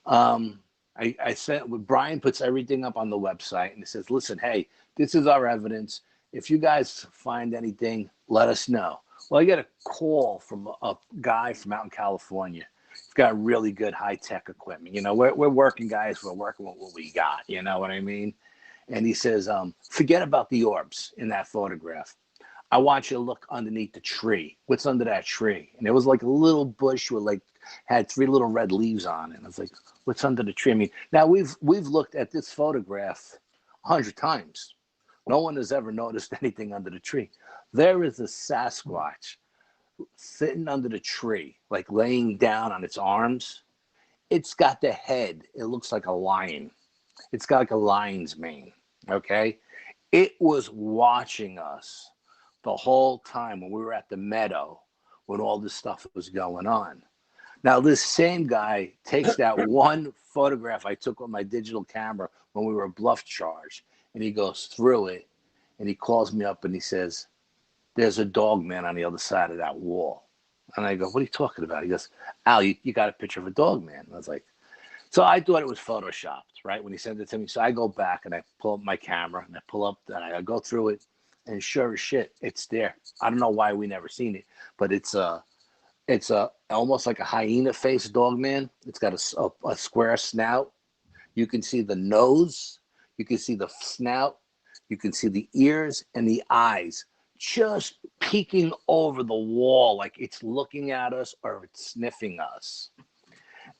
I said, Brian puts everything up on the website and he says, listen, hey, this is our evidence. If you guys find anything, let us know. Well, I get a call from a guy from out in California. He's got really good high-tech equipment. You know, we're working guys. We're working with what we got. You know what I mean? And he says, forget about the orbs in that photograph. I want you to look underneath the tree. What's under that tree? And it was like a little bush with like, had 3 little red leaves on it. And I was like, what's under the tree? I mean, now we've looked at this photograph 100 times. No one has ever noticed anything under the tree. There is a Sasquatch sitting under the tree, like laying down on its arms. It's got the head. It looks like a lion. It's got like a lion's mane, okay? It was watching us the whole time when we were at the meadow when all this stuff was going on. Now, this same guy takes that one photograph I took with my digital camera when we were bluff charged, and he goes through it, and he calls me up and he says, there's a Dogman on the other side of that wall. And I go, what are you talking about? He goes, Al, you got a picture of a Dogman. And I was like, so I thought it was photoshopped, right, when he sent it to me. So I go back and I pull up my camera and I pull up and I go through it, and sure as shit, it's there. I don't know why we never seen it, but it's almost like a hyena face Dogman. It's got a square snout. You can see the nose, you can see the snout, you can see the ears and the eyes just peeking over the wall, like it's looking at us or it's sniffing us.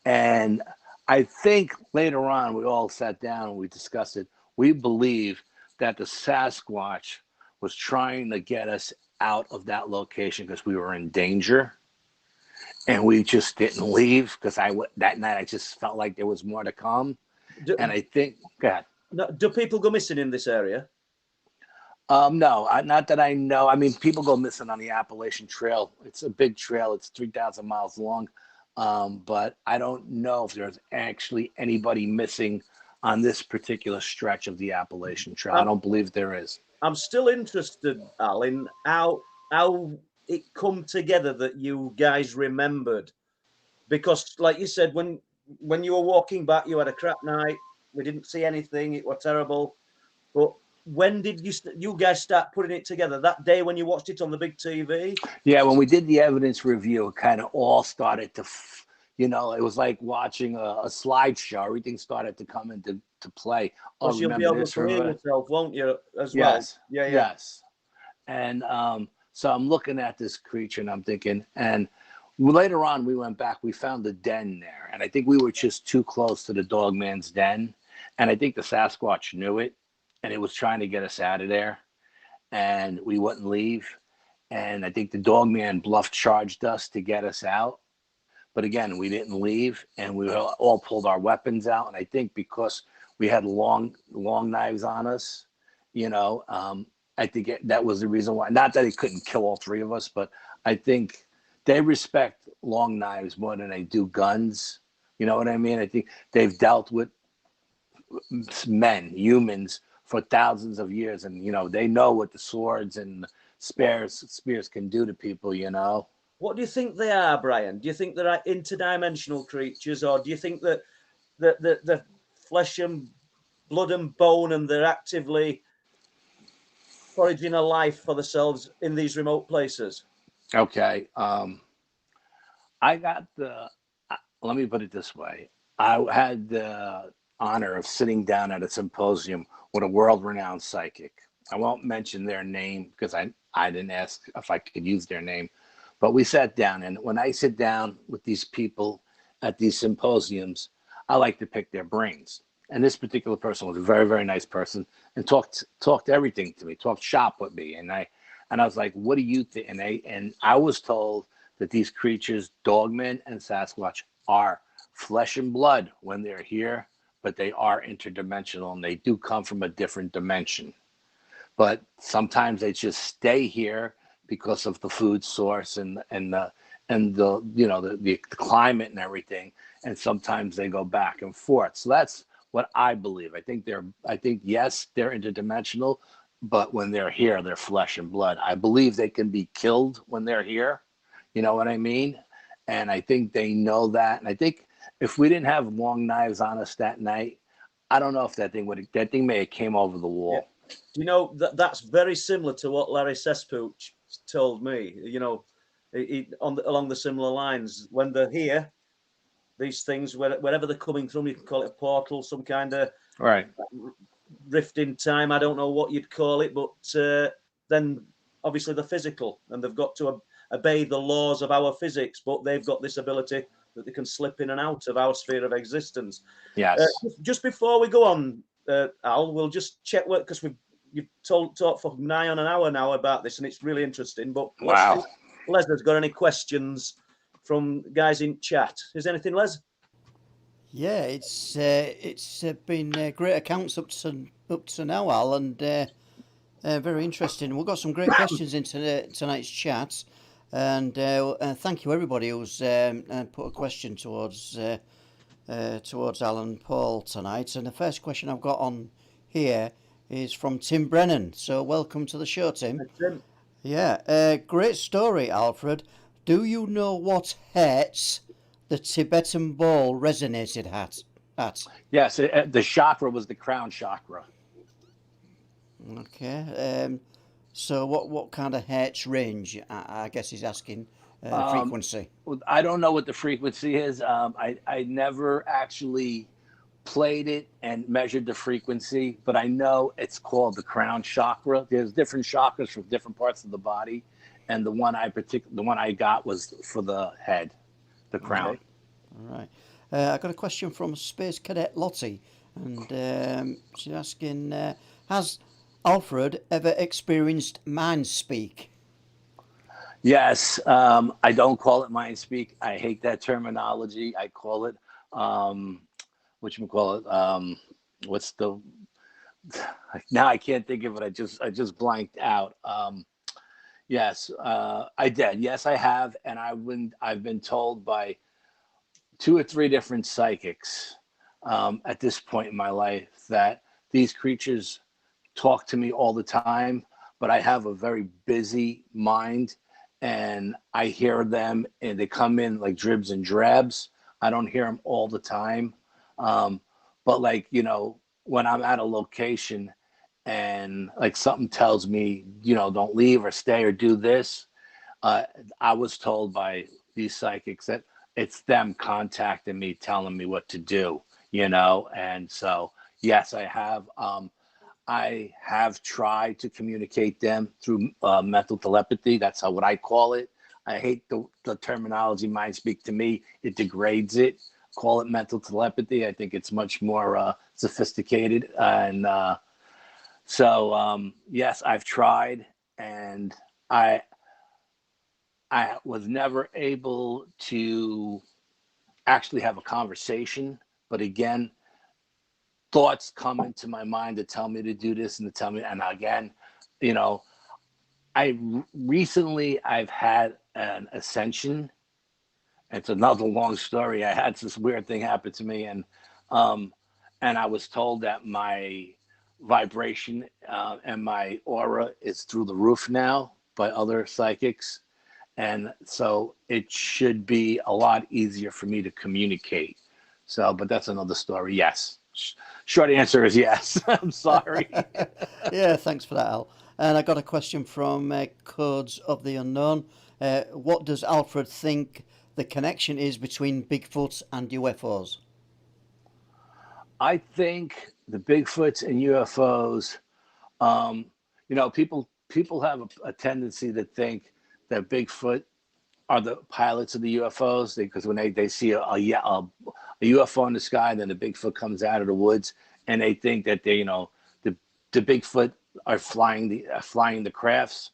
And I think later on, we all sat down and we discussed it. We believe that the Sasquatch was trying to get us out of that location because we were in danger. And we just didn't leave because that night I just felt like there was more to come. And I think, go ahead. No, do people go missing in this area? No, not that I know. I mean, people go missing on the Appalachian Trail. It's a big trail. It's 3,000 miles long. But I don't know if there's actually anybody missing on this particular stretch of the Appalachian Trail. I don't believe there is. I'm still interested, Al, in how it come together that you guys remembered. Because, like you said, when you were walking back, you had a crap night. We didn't see anything. It was terrible. But when did you guys start putting it together? That day when you watched it on the big TV? Yeah, when we did the evidence review, it kind of all started to, it was like watching a slideshow. Everything started to come into play. Oh, you'll be able to hear yourself, won't you, as well? Yes. Yeah. Yes. And so I'm looking at this creature and I'm thinking, and later on we went back, we found the den there. And I think we were just too close to the Dogman's den. And I think the Sasquatch knew it. And it was trying to get us out of there, and we wouldn't leave. And I think the Dogman bluff charged us to get us out. But again, we didn't leave, and we all pulled our weapons out. And I think because we had long knives on us, I think that was the reason why. Not that he couldn't kill all 3 of us, but I think they respect long knives more than they do guns. You know what I mean? I think they've dealt with humans, for thousands of years, and they know what the swords and spears can do to people. What do you think they are, Brian? Do you think they're interdimensional creatures, or do you think that the flesh and blood and bone, and they're actively foraging a life for themselves in these remote places? Okay, I got let me put it this way. I had the honor of sitting down at a symposium with a world-renowned psychic. I won't mention their name because I didn't ask if I could use their name, but we sat down, and when I sit down with these people at these symposiums, I like to pick their brains. And this particular person was a very, very nice person and talked everything to me, talked shop with me. And I was like, what do you think? And I was told that these creatures, Dogman and Sasquatch, are flesh and blood when they're here, but they are interdimensional, and they do come from a different dimension. But sometimes they just stay here because of the food source and the climate and everything. And sometimes they go back and forth. So that's what I believe. I think yes, they're interdimensional. but when they're here, they're flesh and blood. I believe they can be killed when they're here. You know what I mean? And I think they know that. And I think if we didn't have long knives on us that night, I don't know if that thing may have came over the wall. Yeah. You know, that's very similar to what Larry Sesspooch told me. You know, along the similar lines. When they're here, these things, wherever they're coming from, you can call it a portal, some kind of right rift in time. I don't know what you'd call it, but then obviously they're physical, and they've got to obey the laws of our physics, but they've got this ability that they can slip in and out of our sphere of existence. Yes. Just before we go on, Al, we'll just check because you've talked for nigh on an hour now about this, and it's really interesting. But wow, Les has got any questions from guys in chat? Is there anything, Les? Yeah, it's been great accounts up to now, Al, and very interesting. We've got some great questions in tonight's chat, and thank you everybody who's put a question towards Al and Paul tonight. And the first question I've got on here is from Tim Brennan. So welcome to the show, Tim. Hey, Tim. Yeah, great story, Alfred. Do you know what hertz the Tibetan ball resonated at? Yes, the chakra was the crown chakra. Okay. So what kind of hertz range? I guess he's asking frequency. I don't know what the frequency is. I never actually played it and measured the frequency, but I know it's called the crown chakra. There's different chakras for different parts of the body, and the one I got was for the head, the crown. Okay. All right. I got a question from Space Cadet Lottie, and she's asking, has Alfred ever experienced mind speak? Yes. I don't call it mind speak. I hate that terminology. I call it whatchamacallit, what's the, now I can't think of it. I just blanked out. Yes, I did. Yes, I have. And I've been told by 2 or 3 different psychics at this point in my life that these creatures talk to me all the time, but I have a very busy mind and I hear them and they come in like dribs and drabs. I don't hear them all the time. But like, you know, when I'm at a location and like something tells me, you know, don't leave or stay or do this, I was told by these psychics that it's them contacting me, telling me what to do, you know? And so, yes, I have. I have tried to communicate them through mental telepathy. That's what I call it. I hate the terminology mind speak. To me, it degrades it. Call it mental telepathy. I think it's much more sophisticated. And so, yes, I've tried, and I was never able to actually have a conversation. But again, thoughts come into my mind to tell me to do this and to tell me. And again, you know, I've had an ascension. It's another long story. I had this weird thing happen to me, and I was told that my vibration and my aura is through the roof now by other psychics, and so it should be a lot easier for me to communicate. So, but that's another story. Yes. Short answer is yes. I'm sorry. Yeah, thanks for that, Al. And I got a question from Codes of the Unknown. What does Alfred think the connection is between Bigfoot and UFOs? I think the Bigfoots and UFOs, you know, people have a tendency to think that Bigfoot are the pilots of the UFOs, because when they see a UFO in the sky, then the Bigfoot comes out of the woods, and they think that they, you know, the Bigfoot are flying the crafts.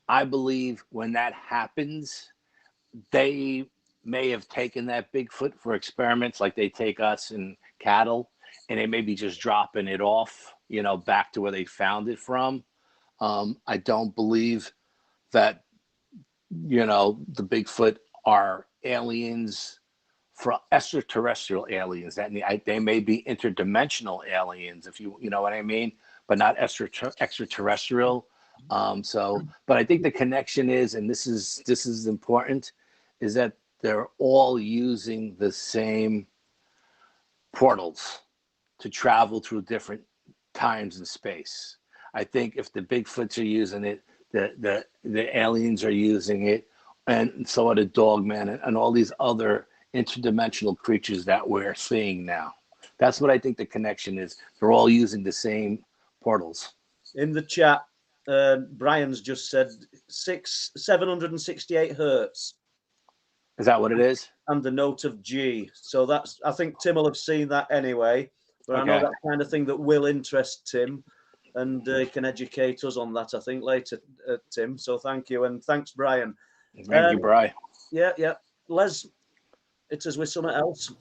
I believe when that happens, they may have taken that Bigfoot for experiments like they take us and cattle, and they may be just dropping it off, you know, back to where they found it from. I don't believe that, you know, the Bigfoot are aliens, for extraterrestrial aliens. That they may be interdimensional aliens, if you know what I mean. but not extraterrestrial. But I think the connection is, and this is important, is that they're all using the same portals to travel through different times and space. I think if the Bigfoots are using it, the aliens are using it, and so are the Dogman and all these other interdimensional creatures that we're seeing now. That's what I think the connection is. They're all using the same portals. In the chat, Brian's just said 768 hertz. Is that what it is? And the note of G. So that's, I think Tim will have seen that anyway. But I know that kind of thing that will interest Tim, and he can educate us on that, I think, later, Tim. So thank you, and thanks, Brian. Thank you, Brian. Yeah. Les, it's as with something else.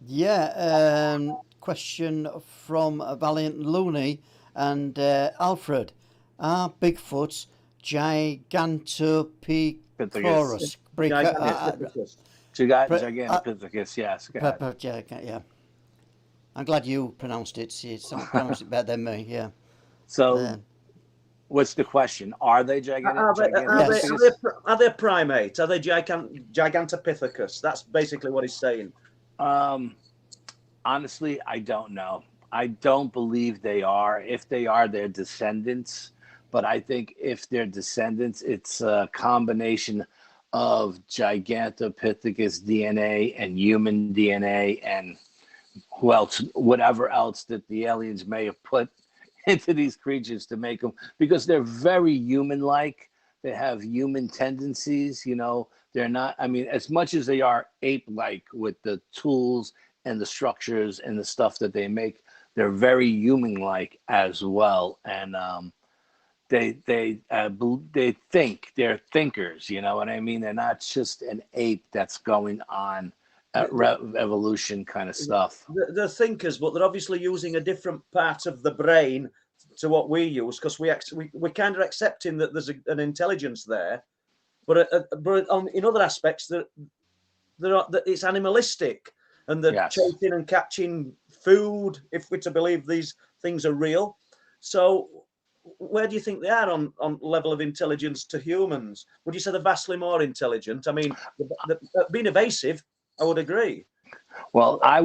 Yeah, question from Valiant Looney and Alfred. Are Bigfoot Gigantopithecus? Gigantopithecus, yes. Yeah. I'm glad you pronounced it. You pronounced it better than me, yeah. So, what's the question? Are they gigantic? Are they primate? Are they Gigantopithecus? That's basically what he's saying. Honestly, I don't know. I don't believe they are. If they are, they're descendants. But I think if they're descendants, it's a combination of Gigantopithecus DNA and human DNA and whatever else that the aliens may have put into these creatures to make them, because they're very human-like. They have human tendencies, they're not, as much as they are ape-like with the tools and the structures and the stuff that they make, they're very human-like as well. And they think, they're thinkers, you know what I mean? They're not just an ape that's going on evolution kind of stuff. They're thinkers, but they're obviously using a different part of the brain to what we use, because we're kind of accepting that there's an intelligence there, but in other aspects that it's animalistic, and they're chasing and catching food, if we're to believe these things are real. So where do you think they are on level of intelligence to humans? Would you say they're vastly more intelligent? I mean, being evasive, I would agree. Well, I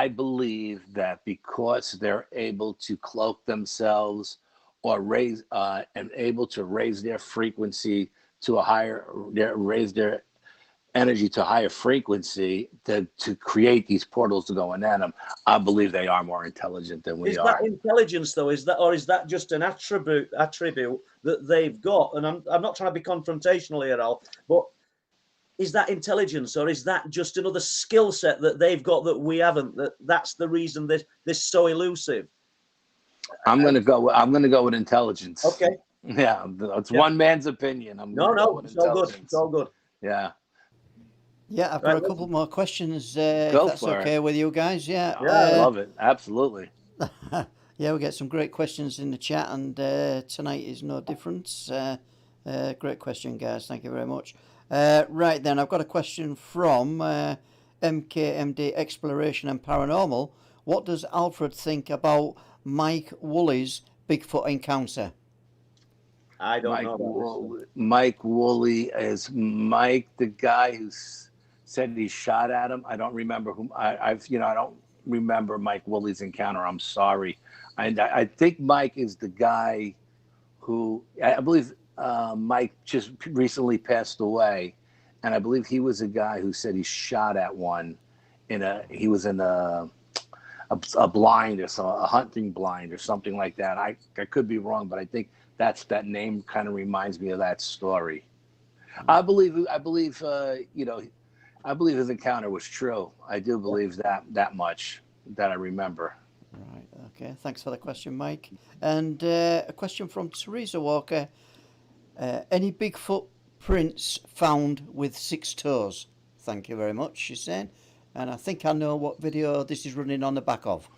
believe that because they're able to cloak themselves or raise and able to raise their frequency to raise their energy to higher frequency to create these portals to go in them, I believe they are more intelligent than we are. Is that intelligence though? Is that just an attribute that they've got? And I'm not trying to be confrontational here, Al, but is that intelligence, or is that just another skill set that they've got that we haven't? That's the reason this so elusive. I'm gonna go with intelligence. Okay. Yeah, it's one man's opinion. No, it's all good. It's all good. Yeah. Yeah, I've got a couple more questions. If that's okay with you guys. Yeah. I love it. Absolutely. Yeah, we get some great questions in the chat, and tonight is no different. Great question, guys. Thank you very much. Right then, I've got a question from MKMD Exploration and Paranormal. What does Alfred think about Mike Woolley's Bigfoot encounter? I don't know. Mike Woolley, is Mike the guy who said he shot at him? I don't remember whom. I don't remember Mike Woolley's encounter. I'm sorry. I think Mike is the guy who, I believe Mike just recently passed away, and I believe he was a guy who said he shot at one he was in a blind or so, a hunting blind or something like that. I could be wrong, but I think that name kind of reminds me of that story. I believe his encounter was true. I do believe that much that I remember. Right. Okay. Thanks for the question, Mike. And a question from Teresa Walker. Any Bigfoot prints found with 6 toes? Thank you very much, she's saying. And I think I know what video this is running on the back of.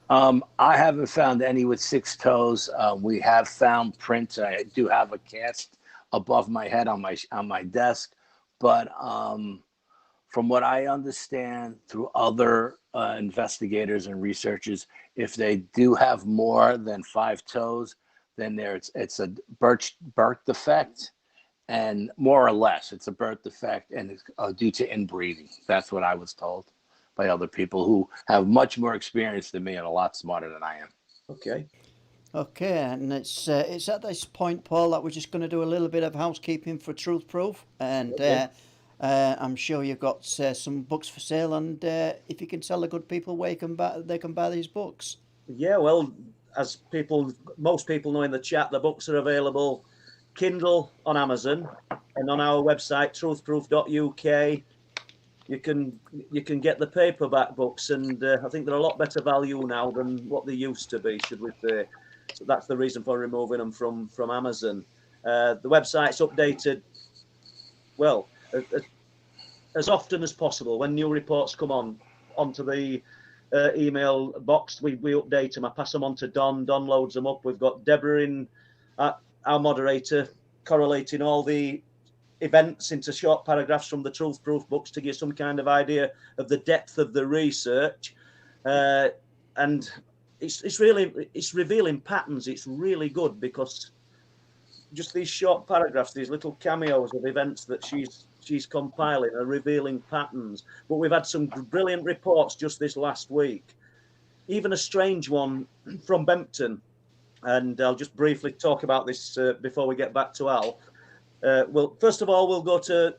I haven't found any with 6 toes. We have found prints. I do have a cast above my head on my desk, but from what I understand through other investigators and researchers, if they do have more than 5 toes, then it's a birth defect, and more or less it's a birth defect, and it's due to inbreeding. That's what I was told by other people who have much more experience than me and a lot smarter than I am. Okay. Okay, and it's at this point, Paul, that we're just going to do a little bit of housekeeping for Truth Proof, and I'm sure you've got some books for sale, and if you can tell the good people where they can buy these books. Yeah, well, as most people know in the chat, the books are available Kindle on Amazon and on our website, truthproof.uk. You can get the paperback books, and I think they're a lot better value now than what they used to be, should we say. So that's the reason for removing them from Amazon. The website's updated, well, as often as possible. When new reports come onto the email box, we update them. I pass them on to Don. Don loads them up. We've got Deborah our moderator, correlating all the events into short paragraphs from the Truth Proof books to give some kind of idea of the depth of the research, and it's revealing patterns. It's really good because just these short paragraphs, these little cameos of events that she's compiling are revealing patterns. But we've had some brilliant reports just this last week, even a strange one from Bempton, and I'll just briefly talk about this before we get back to Al. Well, first of all, we'll go to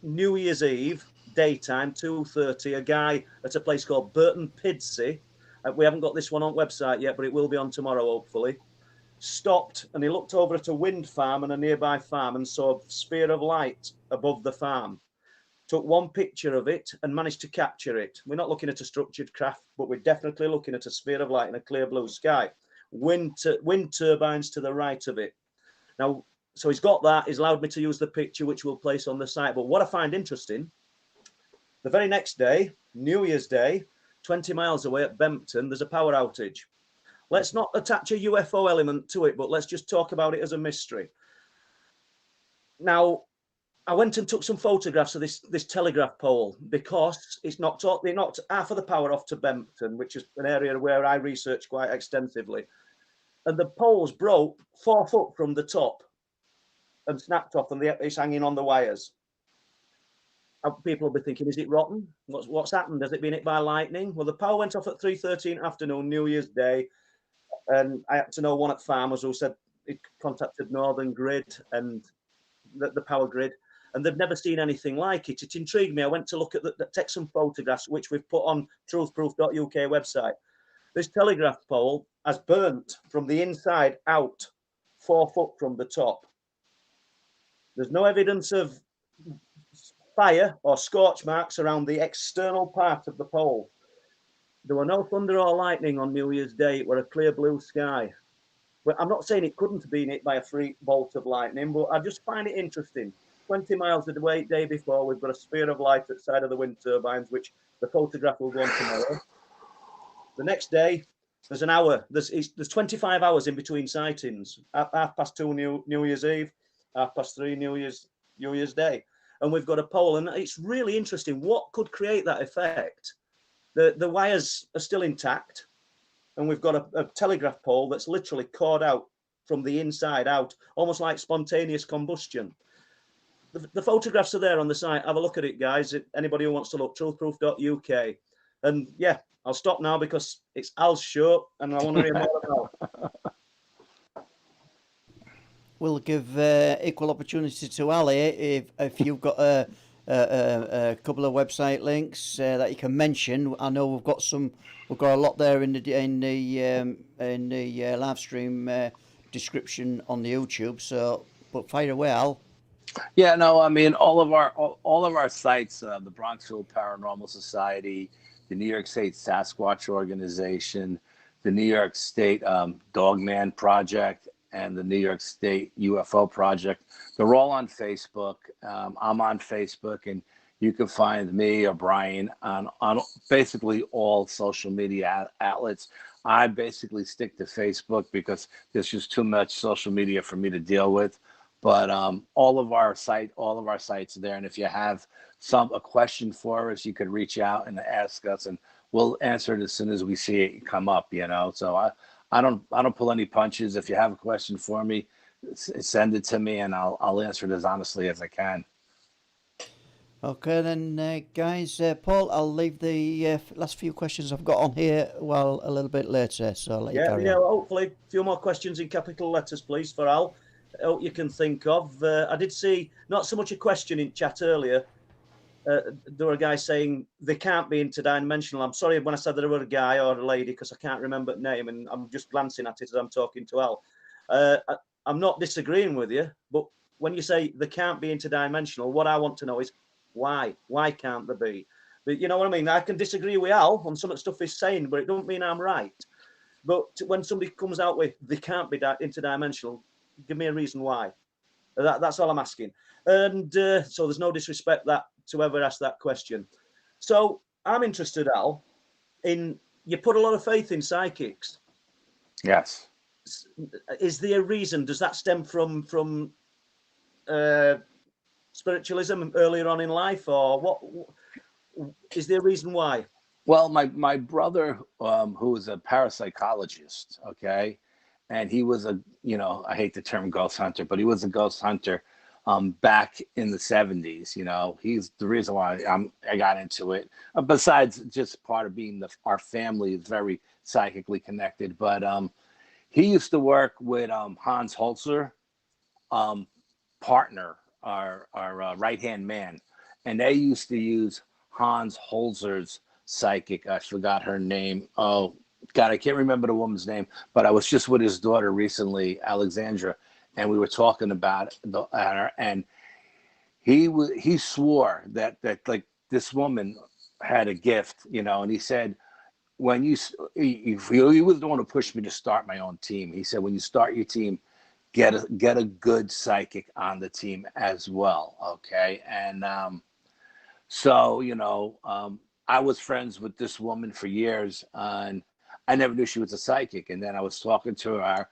New Year's Eve, daytime, 2:30. A guy at a place called Burton Pidsey. We haven't got this one on website yet, but it will be on tomorrow, hopefully. Stopped, and he looked over at a wind farm and a nearby farm and saw a sphere of light above the farm. Took one picture of it and managed to capture it. We're not looking at a structured craft, but we're definitely looking at a sphere of light in a clear blue sky. Wind turbines to the right of it. Now, so he's got that. He's allowed me to use the picture, which we'll place on the site. But what I find interesting, the very next day, New Year's Day, 20 miles away at Bempton, there's a power outage. Let's not attach a UFO element to it, but let's just talk about it as a mystery. Now, I went and took some photographs of this telegraph pole because they knocked half of the power off to Bempton, which is an area where I research quite extensively. And the poles broke 4 foot from the top and snapped off, and it's hanging on the wires. People will be thinking, is it rotten? What's happened? Has it been hit by lightning? Well, the power went off at 3:13 afternoon, New Year's Day, and I had to know one at Farmers who said it contacted Northern Grid and the power grid, and they've never seen anything like it. It intrigued me. I went to look at take some photographs, which we've put on truthproof.uk website. This telegraph pole has burnt from the inside out 4 foot from the top. There's no evidence of fire or scorch marks around the external part of the pole. There were no thunder or lightning on New Year's Day. It were a clear blue sky. Well, I'm not saying it couldn't have been hit by a freak bolt of lightning, but I just find it interesting. 20 miles away, day before, we've got a sphere of light at the side of the wind turbines, which the photograph will go on tomorrow. The next day, there's an hour. There's 25 hours in between sightings. 2:30 New Year's Eve, 3:30 New Year's Day. And we've got a pole, and it's really interesting. What could create that effect? The wires are still intact, and we've got a telegraph pole that's literally cored out from the inside out, almost like spontaneous combustion. The photographs are there on the site. Have a look at it, guys. Anybody who wants to look, truthproof.uk. And yeah, I'll stop now because it's Al's show, and I want to hear more about it. We'll give equal opportunity to Ali if you've got a couple of website links that you can mention. I know we've got a lot there in the live stream description on the YouTube. So, but fire away, Al. Yeah, no, I mean all of our sites, the Bronxville Paranormal Society, the New York State Sasquatch Organization, the New York State Dogman Project, and the New York State UFO Project. They're all on Facebook. I'm on Facebook, and you can find me or Brian on basically all social media outlets. I basically stick to Facebook because there's just too much social media for me to deal with. But all of our sites are there. And if you have a question for us, you could reach out and ask us, and we'll answer it as soon as we see it come up. So I don't pull any punches. If you have a question for me, send it to me, and I'll answer it as honestly as I can. Okay then, guys. Paul, I'll leave the last few questions I've got on here a little bit later, so I'll let you carry on. Hopefully a few more questions in capital letters, please, for Al. You can think of. I did see not so much a question in chat earlier. There were a guy saying they can't be interdimensional. I'm sorry when I said there were a guy or a lady, because I can't remember the name, and I'm just glancing at it as I'm talking to Al. I'm not disagreeing with you, but when you say they can't be interdimensional, what I want to know is why? Why can't there be? But you know what I mean? I can disagree with Al on some of the stuff he's saying, but it don't mean I'm right. But when somebody comes out with they can't be interdimensional, give me a reason why. That's all I'm asking. And so there's no disrespect that to ever ask that question. So I'm interested, Al, in you put a lot of faith in psychics. Yes. Is there a reason? Does that stem from spiritualism earlier on in life, or what? Is there a reason why? Well, my brother, who was a parapsychologist, okay, and he was I hate the term ghost hunter, but he was a ghost hunter back in the 70s. He's the reason why I got into it. Besides just part of being our family is very psychically connected, but he used to work with Hans Holzer, partner, our right-hand man, and they used to use Hans Holzer's psychic. I forgot her name. Oh God, I can't remember the woman's name, but I was just with his daughter recently, Alexandra, and we were talking about her, and he swore that like this woman had a gift, and he said, when he was the one who pushed me to start my own team. He said, when you start your team, get a good psychic on the team as well. Okay. And so I was friends with this woman for years, and I never knew she was a psychic. And then I was talking to her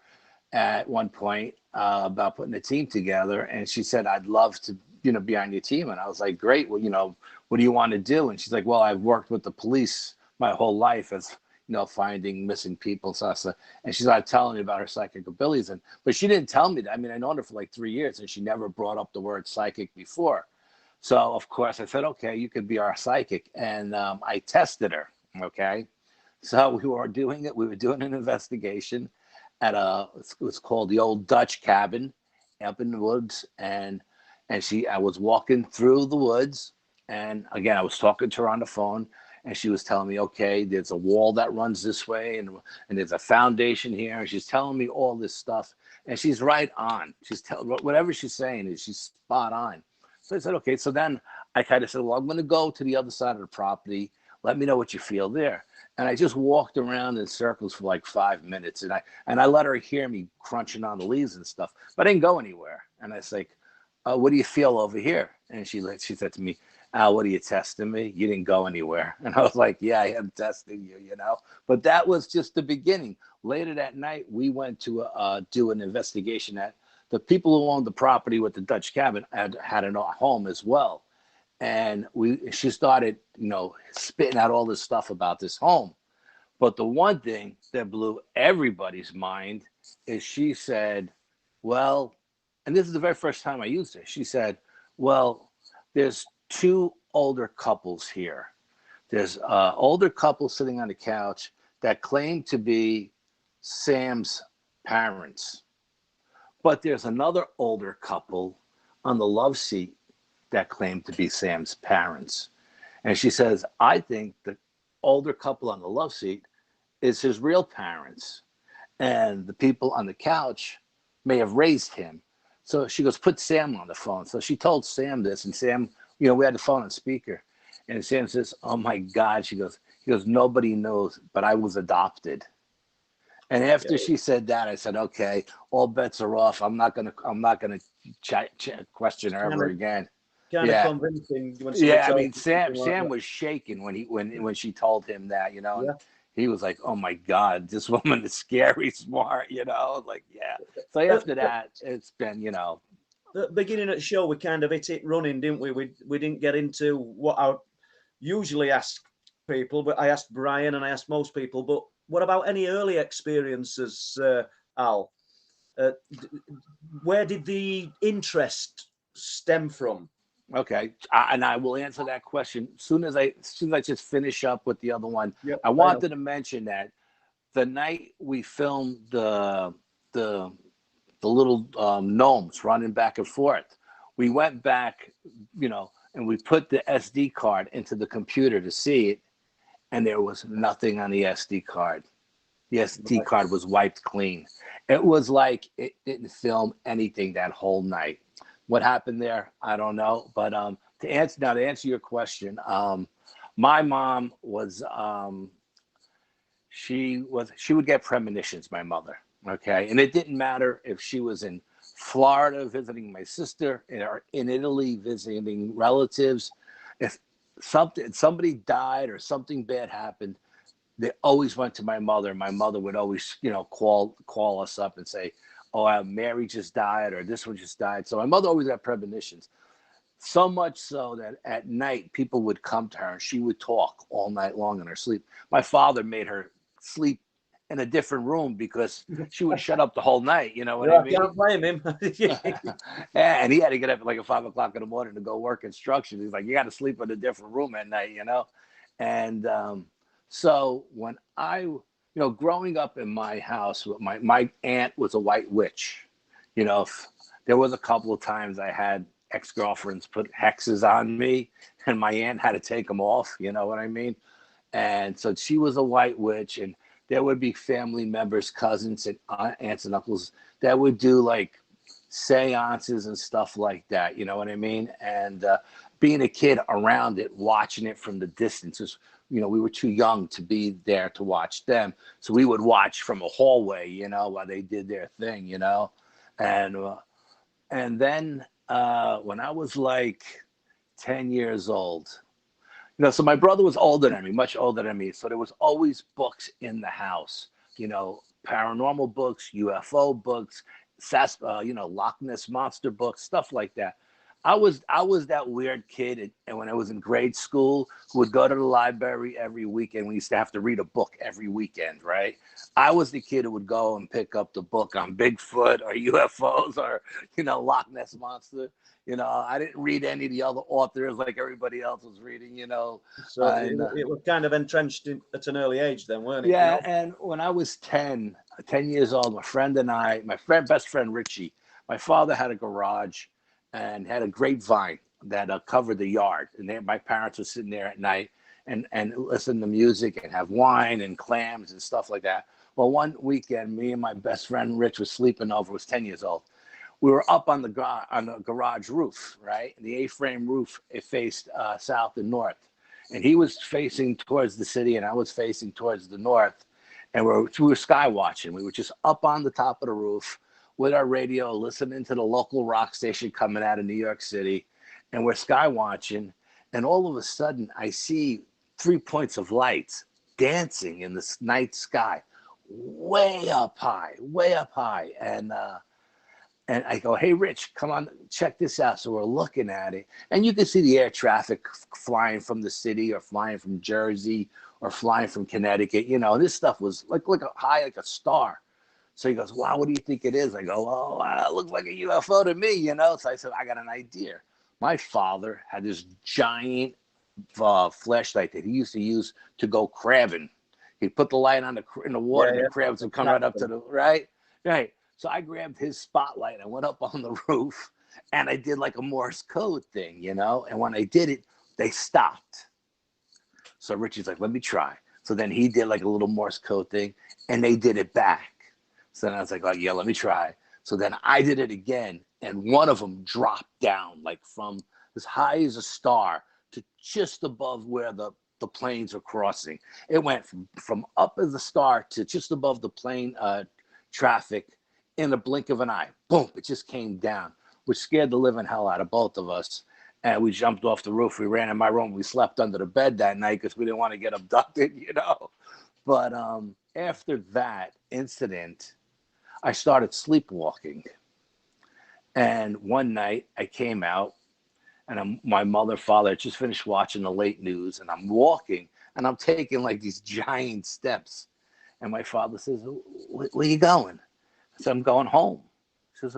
at one point about putting a team together, and she said, I'd love to be on your team. And I was like, great. Well, what do you want to do? And she's like, well, I've worked with the police my whole life as finding missing people. So and she started telling me about her psychic abilities, but she didn't tell me that. I mean, I known her for like 3 years, and she never brought up the word psychic before. So of course I said, okay, you could be our psychic. And I tested her. Okay. So we were doing an investigation at it was called the Old Dutch Cabin up in the woods. And I was walking through the woods, and again, I was talking to her on the phone, and she was telling me, okay, there's a wall that runs this way, and there's a foundation here. And she's telling me all this stuff, and she's right on. Whatever she's saying she's spot on. So I said, okay. So then I kind of said, well, I'm going to go to the other side of the property. Let me know what you feel there. And I just walked around in circles for like 5 minutes, and I let her hear me crunching on the leaves and stuff, but I didn't go anywhere. And I was like, what do you feel over here? And she said to me, Al, what are you testing me? You didn't go anywhere. And I was like, yeah, I am testing you, But that was just the beginning. Later that night, we went to do an investigation at the people who owned the property with the Dutch cabin had a home as well. And she started, spitting out all this stuff about this home. But the one thing that blew everybody's mind is she said, well, and this is the very first time I used it. She said, well, there's 2 older couples here. There's an older couple sitting on the couch that claim to be Sam's parents. But there's another older couple on the love seat that claim to be Sam's parents. And she says, I think the older couple on the love seat is his real parents. And the people on the couch may have raised him. So she goes, put Sam on the phone. So she told Sam this, and Sam, we had the phone on speaker. And Sam says, oh my God. He goes, nobody knows, but I was adopted. And after she said that, I said, okay, all bets are off. I'm not gonna question her ever again. Kind of convincing. Yeah, I mean, Sam was shaking when she told him that, and he was like, oh my God, this woman is scary smart, like, yeah. So after that, it's been, at the beginning of the show, we kind of hit it running, didn't we? We didn't get into what I usually ask people, but I asked Brian and I asked most people. But what about any early experiences, Al? Where did the interest stem from? Okay, and I will answer that question as soon as I just finish up with the other one. Yep, I wanted to mention that the night we filmed the little gnomes running back and forth, we went back, and we put the SD card into the computer to see it, and there was nothing on the SD card. The SD card was wiped clean. It was like it didn't film anything that whole night. What happened there, I don't know. But to answer your question, my mom was she would get premonitions, my mother. Okay, and it didn't matter if she was in Florida visiting my sister or in Italy visiting relatives. If somebody died or something bad happened, they always went to my mother. My mother would always, call us up and say, "Oh, Mary just died," or "This one just died." So my mother always got premonitions. So much so that at night people would come to her and she would talk all night long in her sleep. My father made her sleep in a different room because she would shut up the whole night. You know what I mean? I can't blame him. And he had to get up at like 5 o'clock in the morning to go work construction. He's like, "You got to sleep in a different room at night," And so when growing up in my house, my aunt was a white witch. There was a couple of times I had ex-girlfriends put hexes on me and my aunt had to take them off. You know what I mean? And so she was a white witch, and there would be family members, cousins and aunts and uncles that would do like seances and stuff like that. You know what I mean? And being a kid around it, watching it from the distances, we were too young to be there to watch them. So we would watch from a hallway, while they did their thing, and then when I was like 10 years old, so my brother was older than me, much older than me. So there was always books in the house, paranormal books, UFO books, Loch Ness Monster books, stuff like that. I was that weird kid, and when I was in grade school, who would go to the library every weekend. We used to have to read a book every weekend, right? I was the kid who would go and pick up the book on Bigfoot or UFOs or Loch Ness Monster. I didn't read any of the other authors like everybody else was reading. So it was kind of entrenched at an early age, then, weren't it? Yeah, and when I was 10 years old, my best friend Richie, my father had a garage and had a grapevine that covered the yard. And my parents were sitting there at night and listen to music and have wine and clams and stuff like that. Well, one weekend, me and my best friend Rich was sleeping over. Was 10 years old. We were up on the garage roof, right? The A-frame roof, it faced south and north. And he was facing towards the city and I was facing towards the north. And we were sky watching. We were just up on the top of the roof with our radio, listening to the local rock station coming out of New York City. And we're sky watching. And all of a sudden, I see 3 points of lights dancing in the night sky, way up high. And I go, "Hey, Rich, come on, check this out." So we're looking at it. And you can see the air traffic flying from the city or flying from Jersey or flying from Connecticut. This stuff was like a high, like a star. So he goes, "Wow, what do you think it is?" I go, "Oh, it looks like a UFO to me, So I said, "I got an idea." My father had this giant flashlight that he used to use to go crabbing. He'd put the light on in the water, and the crabs would come right up to the right. So I grabbed his spotlight and went up on the roof, and I did like a Morse code thing, And when I did it, they stopped. So Richie's like, "Let me try." So then he did like a little Morse code thing, and they did it back. So then I was like, "Oh, yeah, let me try." So then I did it again, and one of them dropped down like from as high as a star to just above where the planes are crossing. It went from up as a star to just above the plane traffic in a blink of an eye. Boom, it just came down, which scared the living hell out of both of us. And we jumped off the roof. We ran in my room. We slept under the bed that night because we didn't want to get abducted, But after that incident, I started sleepwalking. And one night I came out, and my mother, father had just finished watching the late news, and I'm walking, and I'm taking like these giant steps. And my father says, where are you going? I said, I'm going home. He says,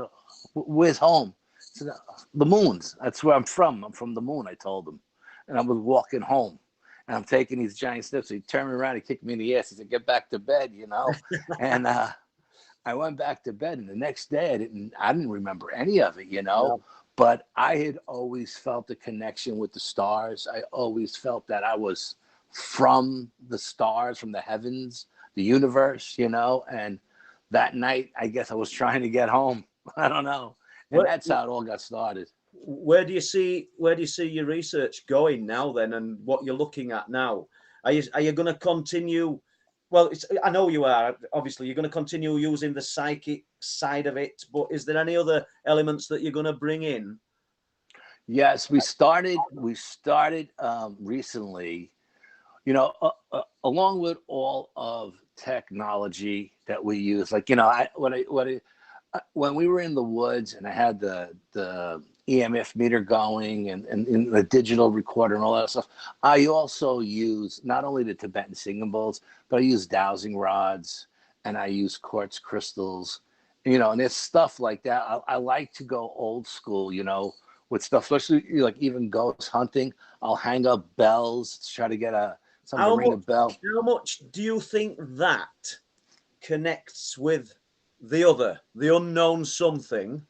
where's home? I said, the moon's. That's where I'm from. I'm from the moon, I told him. And I was walking home, and I'm taking these giant steps. So he turned me around, he kicked me in the ass. He said, get back to bed, you know? And I went back to bed, and the next day I didn't remember any of it, you know? No. But I had always felt a connection with the stars. I always felt that I was from the stars, from the heavens, the universe, you know? And that night, I guess I was trying to get home. I don't know. And that's how it all got started. Where do you see your research going now then, and what you're looking at now? Are you going to continue? Well, I know you are. Obviously, you're going to continue using the psychic side of it, but is there any other elements that you're going to bring in? Yes, we started recently, you know, along with all of technology that we use. Like, you know, when we were in the woods and I had the EMF meter going and the digital recorder and all that stuff, I also use not only the Tibetan singing bowls, but I use dowsing rods and I use quartz crystals, you know, and there's stuff like that. I like to go old school, you know, with stuff, especially like even ghost hunting. I'll hang up bells to try to get something to ring a bell. How much do you think that connects with the unknown something,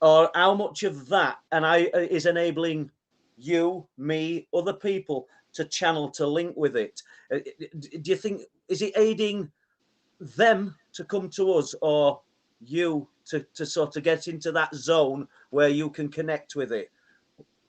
or how much of that is enabling you, me, other people to channel, to link with it? Do you think, is it aiding them to come to us, or you to sort of get into that zone where you can connect with it?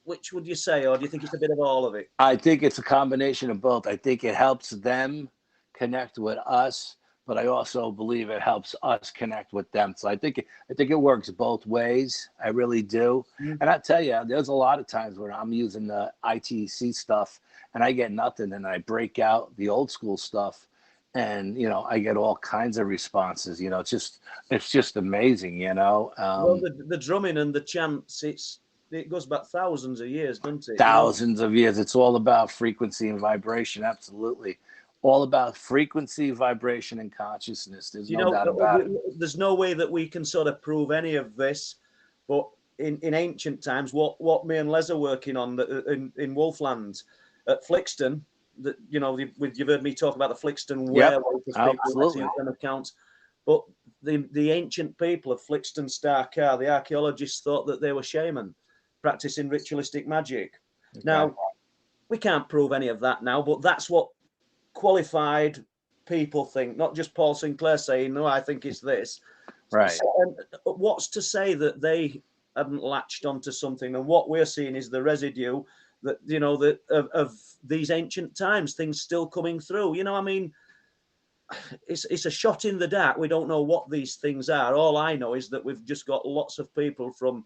Which would you say, or do you think it's a bit of all of it? I think it's a combination of both. I think it helps them connect with us, but I also believe it helps us connect with them. So I think it works both ways. I really do. Mm. And I tell you, there's a lot of times where I'm using the ITC stuff and I get nothing, and I break out the old school stuff, and you know, I get all kinds of responses. You know, it's just amazing. You know, Well, the drumming and the chants, it goes back thousands of years, doesn't it? thousands of years. It's all about frequency and vibration. Absolutely. All about frequency, vibration, and consciousness. There's no doubt about it. There's no way that we can sort of prove any of this, but in ancient times, what me and Les are working on in Wolflands at Flixton, that, you know, you've heard me talk about the Flixton werewolf, absolutely, accounts, but the ancient people of Flixton Starcar, the archaeologists thought that they were shaman practicing ritualistic magic. Okay. Now, we can't prove any of that now, but that's what qualified people think, not just Paul Sinclair saying, no, I think it's this. Right. So, what's to say that they hadn't latched onto something? And what we're seeing is the residue that, you know, of these ancient times, things still coming through. You know, I mean, it's a shot in the dark. We don't know what these things are. All I know is that we've just got lots of people from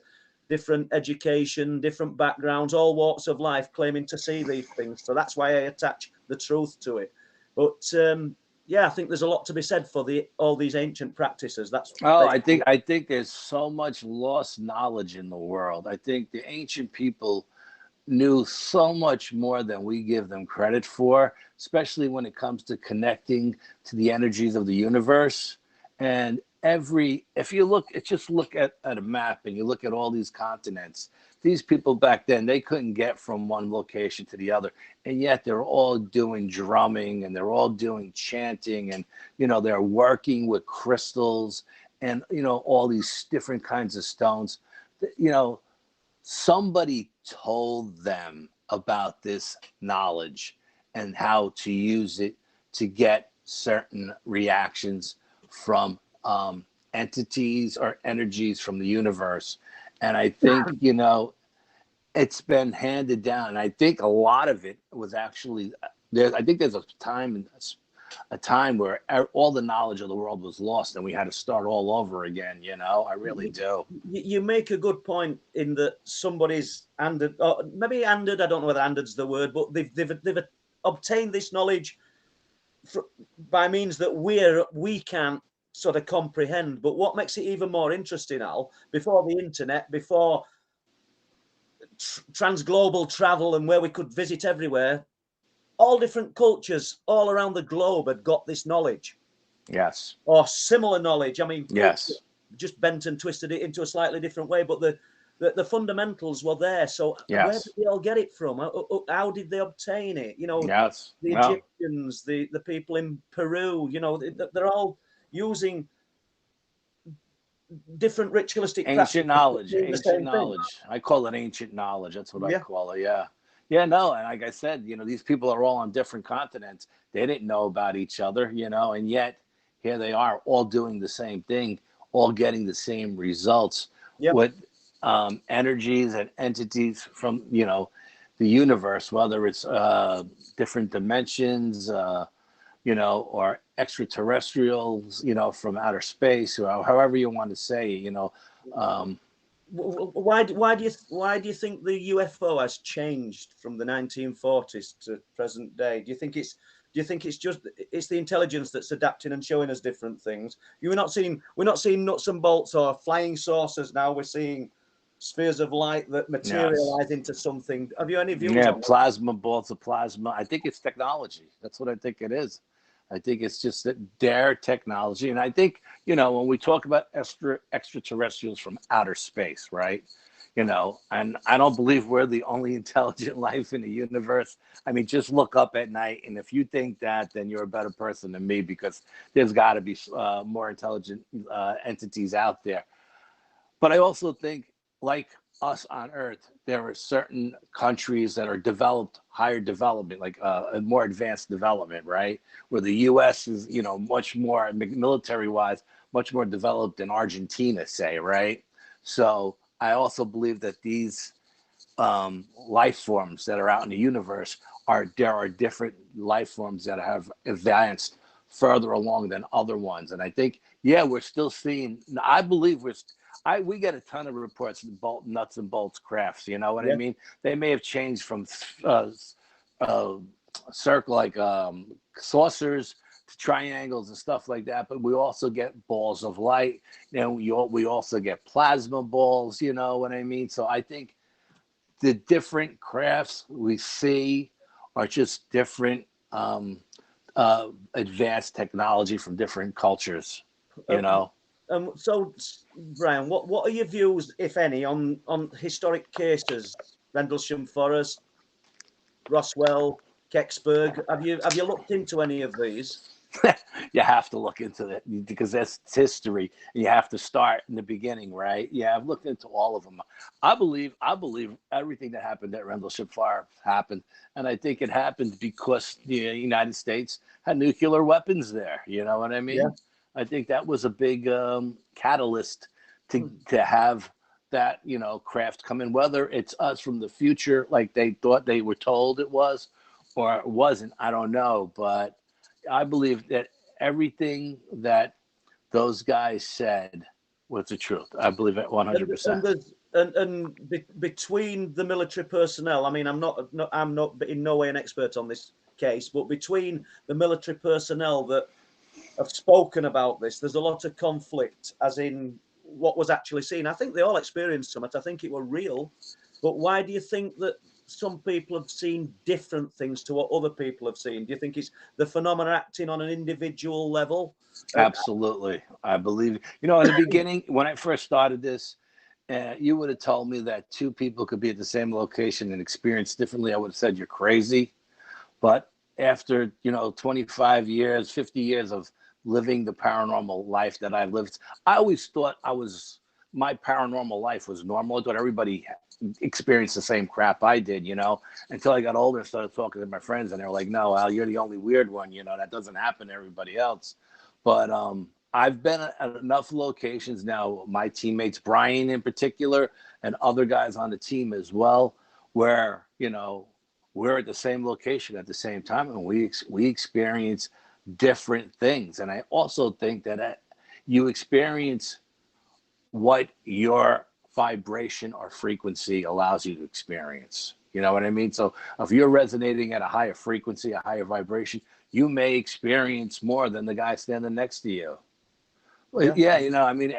different education, different backgrounds, all walks of life claiming to see these things. So that's why I attach the truth to it. But yeah, I think there's a lot to be said for all these ancient practices. I think there's so much lost knowledge in the world. I think the ancient people knew so much more than we give them credit for, especially when it comes to connecting to the energies of the universe. And if you look at a map and you look at all these continents, these people back then, they couldn't get from one location to the other, and yet they're all doing drumming and they're all doing chanting, and you know, they're working with crystals and, you know, all these different kinds of stones. You know, somebody told them about this knowledge and how to use it to get certain reactions from entities or energies from the universe. And I think, you know, it's been handed down. And I think a lot of it was actually there. I think there's a time where all the knowledge of the world was lost and we had to start all over again. You know, I really do. You make a good point in that somebody's anded, or maybe anded, I don't know whether anded's the word, but they've obtained this knowledge by means that we can't sort of comprehend. But what makes it even more interesting, Al, before the internet, before transglobal travel and where we could visit everywhere, all different cultures all around the globe had got this knowledge. Yes. Or similar knowledge. I mean, Yes. just bent and twisted it into a slightly different way, but the fundamentals were there. So where did they all get it from? How did they obtain it? You know, Yes. the Egyptians, the people in Peru, you know, they're all using different ritualistic ancient knowledge. Ancient knowledge. Thing. I call it ancient knowledge. That's what I call it. Yeah. Yeah, no, and like I said, you know, these people are all on different continents. They didn't know about each other, you know, and yet here they are all doing the same thing, all getting the same results with energies and entities from, you know, the universe, whether it's different dimensions, you know, or extraterrestrials, you know, from outer space, or however you want to say it, you know. Why do you think the UFO has changed from the 1940s to present day? Do you think it's the intelligence that's adapting and showing us different things? We're not seeing nuts and bolts or flying saucers now. We're seeing spheres of light that materialize into something. Have you any views on that? Plasma balls of plasma. I think it's technology. That's what I think it is. I think it's just that their technology. And I think, you know, when we talk about extraterrestrials from outer space, right? You know, and I don't believe we're the only intelligent life in the universe. I mean, just look up at night. And if you think that, then you're a better person than me, because there's got to be more intelligent entities out there. But I also think, like us on Earth, there are certain countries that are developed, higher development, like a more advanced development, right? Where the U.S. is, you know, much more military-wise, much more developed than Argentina, say, right? So I also believe that these life forms that are out in the universe there are different life forms that have advanced further along than other ones. And I think, we're still seeing. I believe we get a ton of reports of nuts and bolts crafts. You know what I mean? They may have changed from circle, like saucers, to triangles and stuff like that. But we also get balls of light. You know, we also get plasma balls. You know what I mean? So I think the different crafts we see are just different advanced technology from different cultures. You know. So, Brian, what are your views, if any, on historic cases? Rendlesham Forest, Roswell, Kecksburg. Have you looked into any of these? You have to look into that, because that's history. You have to start in the beginning, right? Yeah, I've looked into all of them. I believe everything that happened at Rendlesham Forest happened, and I think it happened because the United States had nuclear weapons there. You know what I mean? Yeah. I think that was a big catalyst to have that, you know, craft come in, whether it's us from the future, like they thought they were told it was, or it wasn't. I don't know, but I believe that everything that those guys said was the truth. I believe it 100%. And between the military personnel, I mean, I'm not in no way an expert on this case, but between the military personnel that have spoken about this, there's a lot of conflict, as in what was actually seen. I think they all experienced something. I think it were real. But why do you think that some people have seen different things to what other people have seen? Do you think it's the phenomena acting on an individual level? Absolutely. I believe, you know, in the beginning, when I first started this, you would have told me that two people could be at the same location and experience differently. I would have said you're crazy. But after, you know, 25 years, 50 years of living the paranormal life that I've lived, I always thought my paranormal life was normal. I thought everybody experienced the same crap I did, you know, until I got older and started talking to my friends, and they were like, no, Al, you're the only weird one, you know, that doesn't happen to everybody else. But I've been at enough locations now, my teammates, Brian in particular, and other guys on the team as well, where, you know, we're at the same location at the same time, and we experience different things. And I also think that you experience what your vibration or frequency allows you to experience. You know what I mean? So if you're resonating at a higher frequency, a higher vibration, you may experience more than the guy standing next to you. Well, yeah, you know, I mean,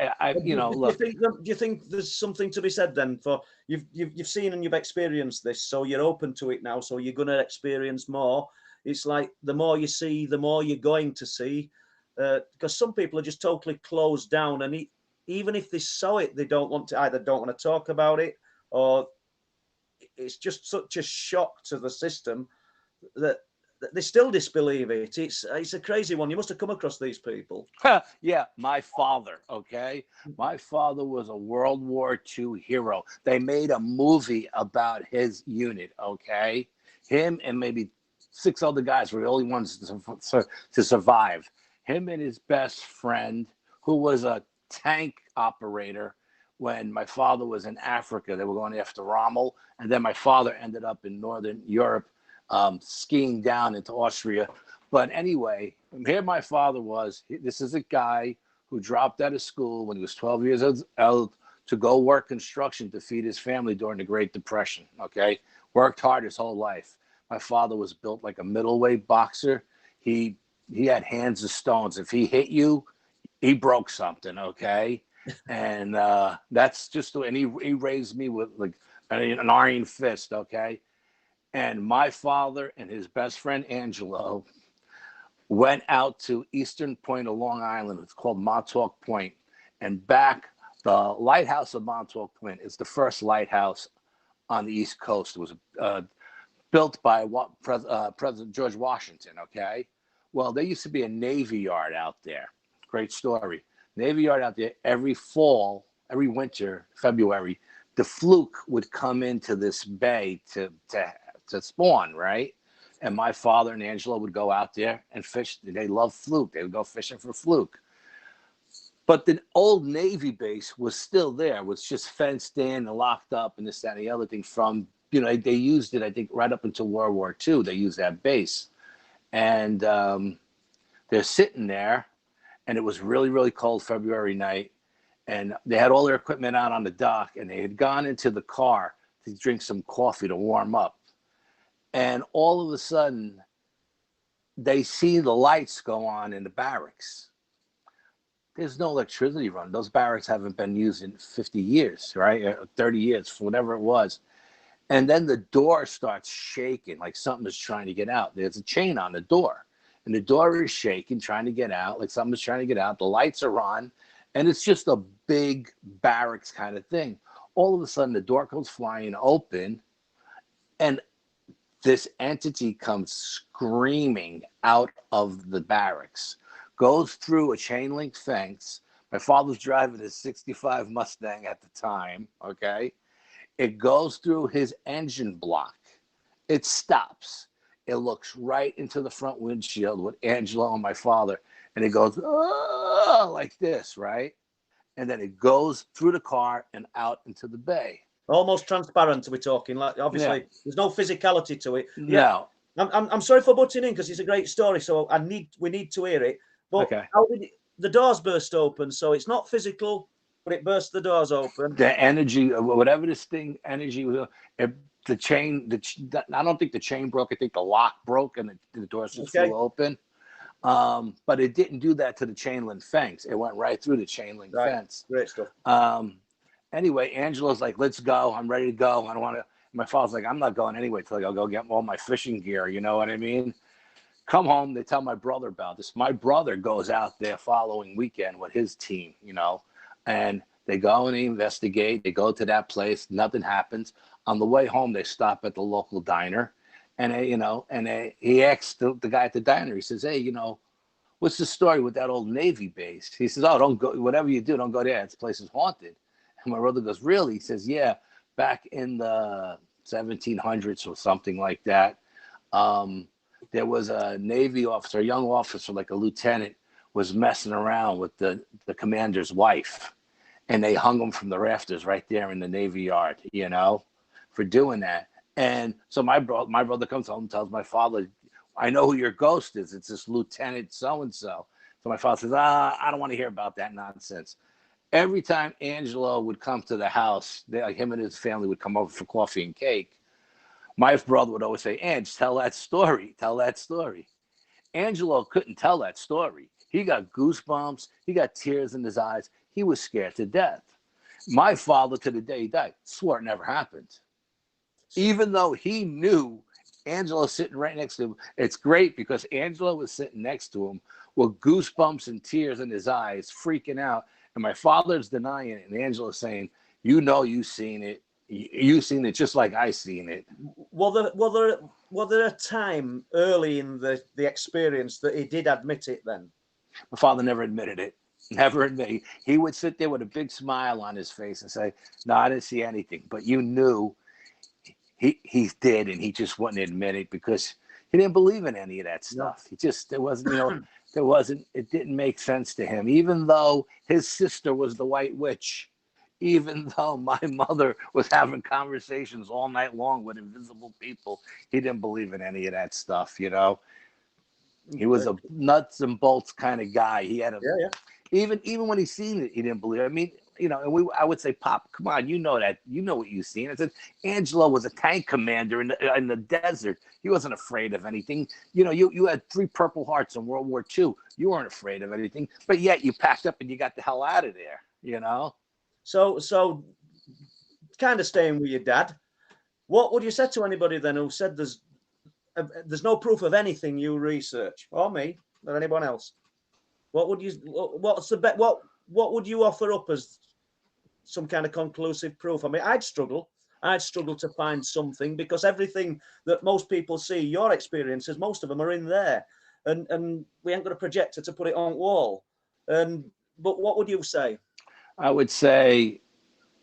look. Do you think there's something to be said then for you've seen and you've experienced this, so you're open to it now, so you're going to experience more. It's like the more you see, the more you're going to see, because some people are just totally closed down, and even if they saw it, they don't want to talk about it, or it's just such a shock to the system that they still disbelieve it. It's a crazy one. You must have come across these people. Yeah, my father, okay? My father was a World War II hero. They made a movie about his unit, okay? Him and maybe 6 other guys were the only ones to survive. Him and his best friend, who was a tank operator when my father was in Africa. They were going after Rommel, and then my father ended up in Northern Europe, skiing down into Austria. But anyway, here my father was. This is a guy who dropped out of school when he was 12 years old to go work construction to feed his family during the Great Depression, okay? Worked hard his whole life. My father was built like a middleweight boxer. He had hands of stones. If he hit you, he broke something, okay? And that's just the way. And he raised me with like an iron fist, okay? And my father and his best friend Angelo went out to Eastern Point of Long Island. It's called Montauk Point. And back, the lighthouse of Montauk Point is the first lighthouse on the East Coast. It was built by President George Washington, okay? Well, there used to be a Navy Yard out there. Great story. Navy Yard out there every fall, every winter, February, the fluke would come into this bay to spawn, right? And my father and Angela would go out there and fish. They love fluke. They would go fishing for fluke. But the old Navy base was still there. It was just fenced in and locked up and this, that, and the other thing from, they used it, I think, right up until World War II. They used that base. And they're sitting there, and it was really, really cold February night. And they had all their equipment out on the dock, and they had gone into the car to drink some coffee to warm up. And all of a sudden, they see the lights go on in the barracks. There's no electricity run. Those barracks haven't been used in 50 years, right? Or 30 years, whatever it was. And then the door starts shaking like something is trying to get out. There's a chain on the door, and the door is shaking, trying to get out, like something's trying to get out. The lights are on, and it's just a big barracks kind of thing. All of a sudden, the door comes flying open, and this entity comes screaming out of the barracks, goes through a chain link fence. My father was driving his 65 Mustang at the time, okay? It goes through his engine block. It stops. It looks right into the front windshield with Angelo and my father, and it goes, oh, like this, right? And then it goes through the car and out into the bay. Almost transparent, we're talking. Like, obviously, there's no physicality to it. No. Yeah, I'm sorry for butting in because it's a great story, so we need to hear it. But okay. How did the doors burst open? So it's not physical, but it burst the doors open. The energy, whatever this thing, energy was, the chain. I don't think the chain broke. I think the lock broke and the doors just flew open. But it didn't do that to the chain link fence. It went right through the chain link fence. Great stuff. Anyway, Angelo's like, let's go. I'm ready to go. I don't want to. My father's like, I'm not going anyway till I go get all my fishing gear. You know what I mean? Come home. They tell my brother about this. My brother goes out there following weekend with his team, and they go and they investigate. They go to that place. Nothing happens. On the way home, they stop at the local diner, and he asks the guy at the diner. He says, hey, what's the story with that old Navy base? He says, oh, don't go. Whatever you do, don't go there. This place is haunted. And my brother goes, really? He says, yeah, back in the 1700s or something like that, there was a Navy officer, a young officer, like a lieutenant, was messing around with the commander's wife. And they hung him from the rafters right there in the Navy Yard, for doing that. And so my brother comes home and tells my father, I know who your ghost is. It's this Lieutenant so-and-so. So my father says, I don't want to hear about that nonsense. Every time Angelo would come to the house, him and his family would come over for coffee and cake. My brother would always say, Ange, tell that story. Tell that story. Angelo couldn't tell that story. He got goosebumps. He got tears in his eyes. He was scared to death. My father, to the day he died, swore it never happened. Even though he knew Angelo sitting right next to him. It's great because Angelo was sitting next to him with goosebumps and tears in his eyes, freaking out. And my father's denying it. And Angelo's saying, you know, you've seen it. You've seen it just like I seen it. Was there a time early in the experience that he did admit it then? My father never admitted it. Never admitted it. He would sit there with a big smile on his face and say, no, I didn't see anything. But you knew he did, and he just wouldn't admit it because he didn't believe in any of that stuff. He just, it didn't make sense to him. Even though his sister was the White Witch, even though my mother was having conversations all night long with invisible people, he didn't believe in any of that stuff, you know. He was a nuts and bolts kind of guy. He had even when he seen it, he didn't believe it. I mean, you know, and I would say, Pop, come on, you know that, you know what you've seen. I said, Angelo was a tank commander in the desert. He wasn't afraid of anything. You know, you had 3 Purple Hearts in World War II. You weren't afraid of anything, but yet you packed up and you got the hell out of there, you know? So kind of staying with your dad, what would you say to anybody then who said there's no proof of anything you research, or me, or anyone else? What would you offer up as some kind of conclusive proof? I mean, I'd struggle to find something, because everything that most people see, your experiences, most of them are in there, and we ain't got a projector to put it on wall. But what would you say? I would say,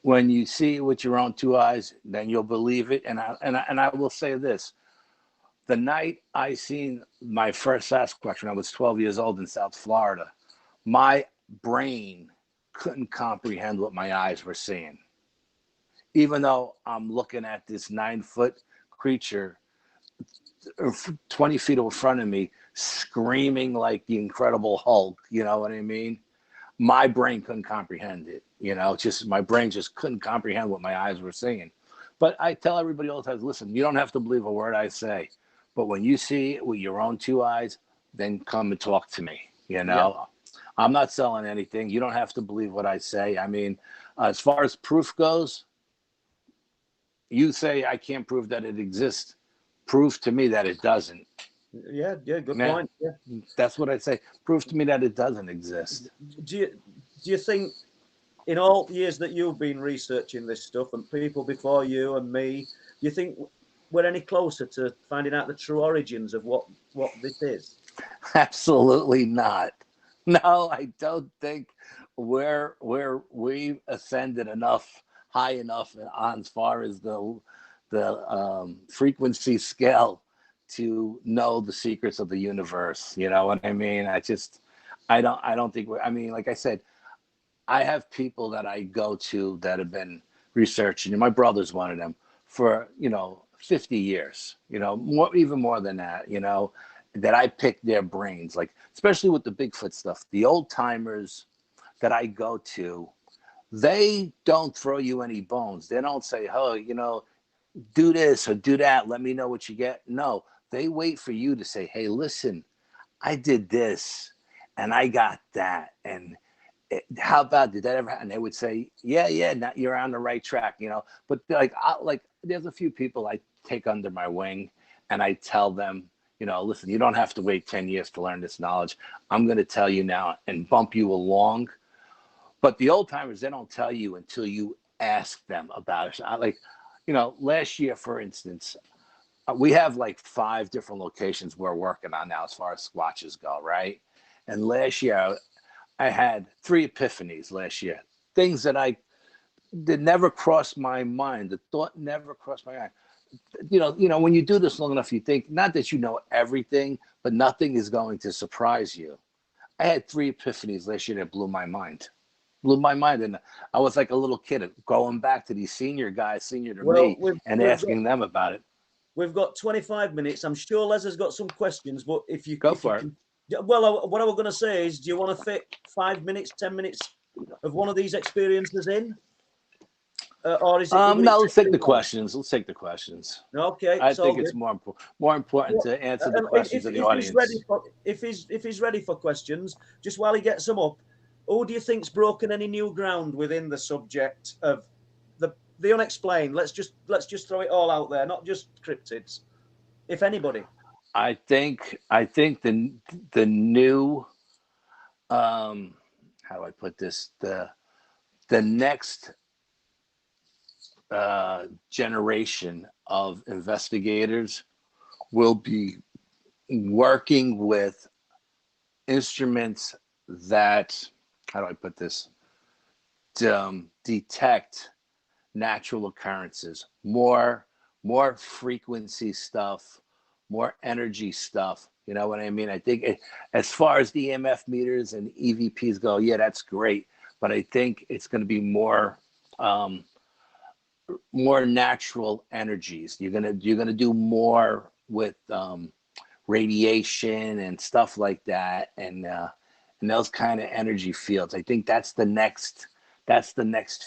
when you see it with your own 2 eyes, then you'll believe it. And I will say this: the night I seen my first Sasquatch when I was 12 years old in South Florida, my brain couldn't comprehend what my eyes were seeing. Even though I'm looking at this 9-foot creature 20 feet in front of me, screaming like the Incredible Hulk, you know what I mean? My brain couldn't comprehend it, you know, my brain just couldn't comprehend what my eyes were seeing. But I tell everybody all the time, listen, you don't have to believe a word I say, but when you see it with your own 2 eyes, then come and talk to me, you know? Yeah. I'm not selling anything. You don't have to believe what I say. I mean, as far as proof goes, you say I can't prove that it exists. Prove to me that it doesn't. Yeah, good point. Yeah. That's what I say. Prove to me that it doesn't exist. Do you think, in all the years that you've been researching this stuff, and people before you and me, do you think we're any closer to finding out the true origins of what this is? Absolutely not. No, I don't think we've ascended high enough on as far as the frequency scale to know the secrets of the universe. You know what I mean? I don't think I mean, like I said, I have people that I go to that have been researching, and my brother's one of them, for, 50 years, even more than that, that I pick their brains, like, especially with the Bigfoot stuff. The old timers that I go to, they don't throw you any bones. They don't say, oh, do this or do that. Let me know what you get. No, they wait for you to say, hey, listen, I did this and I got that. And how about, did that ever happen? And they would say, yeah, now you're on the right track, But like there's a few people I take under my wing and I tell them, listen, you don't have to wait 10 years to learn this knowledge. I'm going to tell you now and bump you along. But the old timers, they don't tell you until you ask them about it. Last year, for instance, we have like 5 different locations we're working on now as far as Squatches go, right? And last year, I had 3 epiphanies last year. Things that never crossed my mind. The thought never crossed my mind. When you do this long enough, you think, not that you know everything, but nothing is going to surprise you. I had 3 epiphanies last year that blew my mind. And I was like a little kid going back to these senior guys, senior to me, and asking them about it. We've got 25 minutes. I'm sure Les has got some questions, but if you go for it. Well, what I was going to say is, do you want to fit 5 minutes, 10 minutes of one of these experiences in? or is it? No, let's take the questions. Let's take the questions. Okay, I it's all think it's good. more important to answer the questions of the audience. If he's ready for questions, just while he gets them up, who do you think's broken any new ground within the subject of the unexplained? Let's just throw it all out there, not just cryptids. If anybody, I think the new how do I put this, the next generation of investigators will be working with instruments that, how do I put this, detect natural occurrences, more frequency stuff, more energy stuff. You know what I mean? I think as far as the EMF meters and EVPs go, yeah, that's great. But I think it's going to be more natural energies. You're gonna do more with radiation and stuff like that, and those kind of energy fields. I think that's the next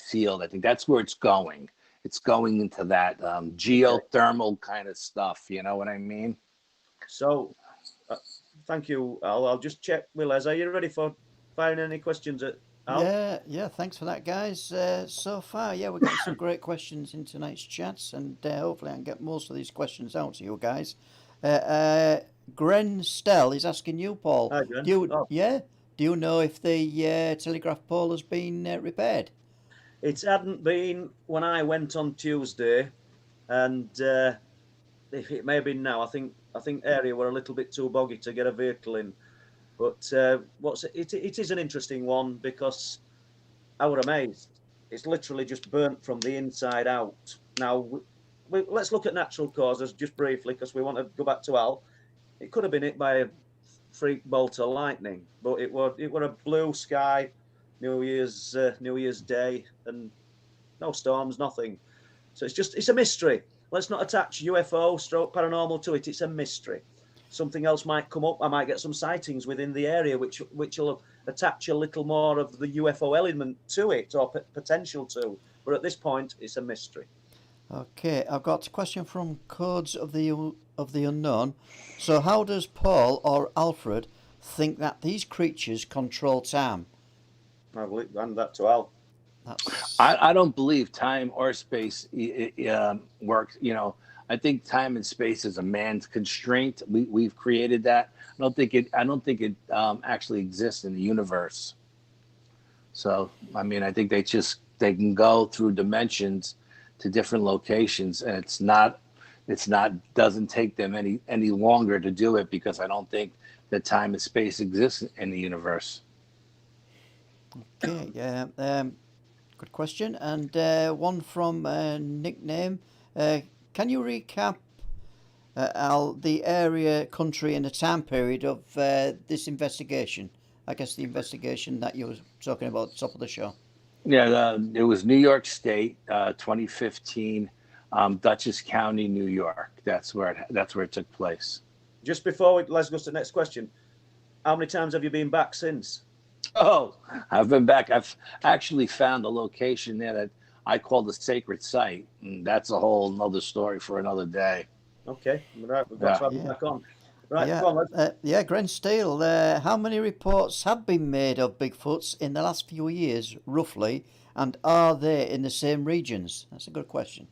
field. I think that's where it's going. It's going into that geothermal kind of stuff. You know what I mean? So, thank you, Al. I'll just check with Les. Are you ready for firing any questions at Al? Yeah, thanks for that, guys. So far, yeah, we're getting some great questions in tonight's chats, and hopefully I can get most of these questions out to you guys. Gren Stell is asking you, Paul. Hi, Gren. Do you know if the telegraph pole has been repaired? It hadn't been when I went on Tuesday, and it may have been now. I think area were a little bit too boggy to get a vehicle in. But it is an interesting one because I was amazed. It's literally just burnt from the inside out. Now, let's look at natural causes just briefly because we want to go back to Al. It could have been hit by a freak bolt of lightning, but it were a blue sky, New Year's Day, and no storms, nothing. So it's a mystery. Let's not attach UFO stroke paranormal to it. It's a mystery. Something else might come up. I might get some sightings within the area, which will attach a little more of the UFO element to it, or potential to. But at this point, it's a mystery. Okay, I've got a question from Codes of the Unknown. So, how does Paul or Alfred think that these creatures control time? I'll hand that to Al. I don't believe time or space works. I think time and space is a man's constraint. We've created that. I don't think it actually exists in the universe. So I mean, I think they can go through dimensions to different locations, and doesn't take them any longer to do it, because I don't think that time and space exists in the universe. Okay, yeah, good question. And one from Nickname. Can you recap, Al, the area, country, and the time period of this investigation? I guess the investigation that you were talking about at the top of the show. Yeah, it was New York State, 2015, Dutchess County, New York. That's where it took place. Just before let's go to the next question, how many times have you been back since? Oh, I've been back. I've actually found a location there that I call the sacred site, and that's a whole another story for another day. Okay, right, we've got to have back on. Right, yeah, go on, Gren Steele, how many reports have been made of Bigfoots in the last few years, roughly, and are they in the same regions? That's a good question.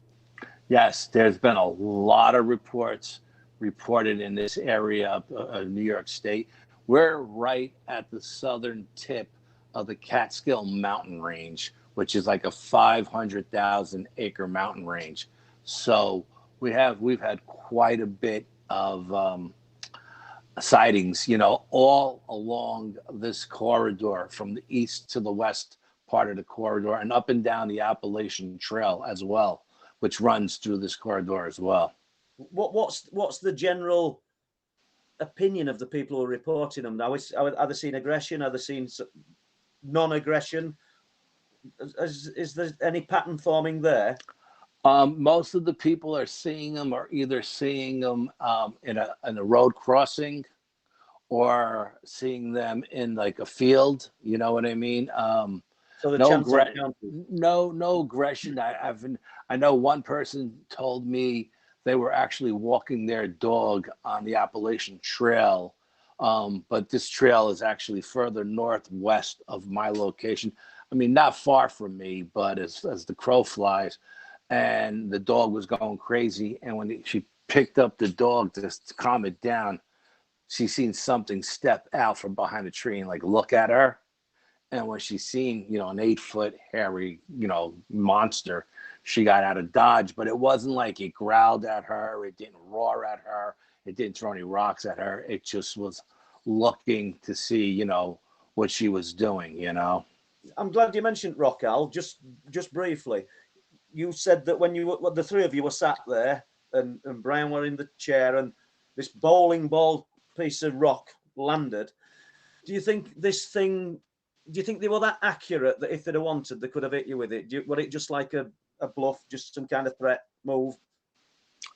Yes, there's been a lot of reports reported in this area of New York State. We're right at the southern tip of the Catskill mountain range, which is like a 500,000 acre mountain range. So we've had quite a bit of sightings, all along this corridor from the east to the west part of the corridor, and up and down the Appalachian Trail as well, which runs through this corridor as well. What's the general opinion of the people who are reporting them now? Are they seeing aggression? Are they seeing non-aggression? Is there any pattern forming there? Most of the people are either seeing them in a road crossing, or seeing them in like a field. You know what I mean? So the no chance of encounters. no aggression. I know one person told me they were actually walking their dog on the Appalachian Trail, but this trail is actually further northwest of my location. I mean, not far from me, but as the crow flies, and the dog was going crazy. And when she picked up the dog to calm it down, she seen something step out from behind a tree and like look at her. And when she seen, an 8-foot hairy, monster, she got out of dodge. But it wasn't like it growled at her. It didn't roar at her. It didn't throw any rocks at her. It just was looking to see, what she was doing, I'm glad you mentioned Rock Al. Just briefly, you said that when the three of you were sat there, and Brian were in the chair, and this bowling ball piece of rock landed. Do you think they were that accurate that if they'd have wanted, they could have hit you with it? Were it just like a bluff, just some kind of threat move?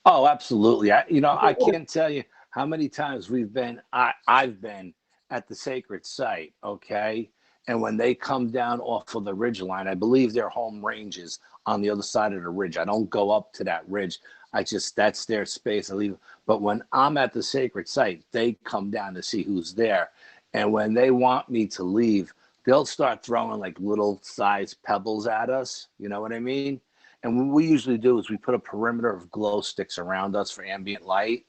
Oh, absolutely. I can't tell you how many times I've been at the sacred site, okay? And when they come down off of the ridge line, I believe their home range is on the other side of the ridge. I don't go up to that ridge. That's their space. I leave. But when I'm at the sacred site, they come down to see who's there. And when they want me to leave, they'll start throwing like little size pebbles at us. You know what I mean? And what we usually do is we put a perimeter of glow sticks around us for ambient light.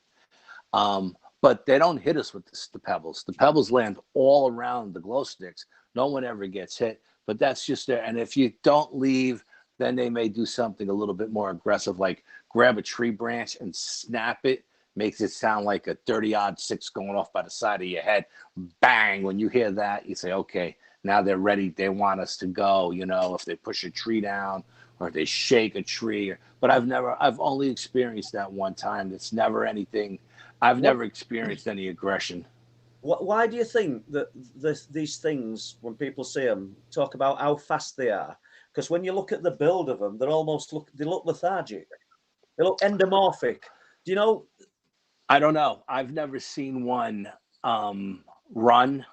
But they don't hit us with the pebbles. The pebbles land all around the glow sticks. No one ever gets hit, but that's just there. And if you don't leave, then they may do something a little bit more aggressive, like grab a tree branch and snap it. Makes it sound like a 30-06 going off by the side of your head. Bang! When you hear that, you say, okay, now they're ready. They want us to go, if they push a tree down or if they shake a tree. But I've only experienced that one time. It's never anything. I've never experienced any aggression. Why do you think that these things, when people see them, talk about how fast they are? Because when you look at the build of them, they look lethargic. They look endomorphic. Do you know? I don't know. I've never seen one run.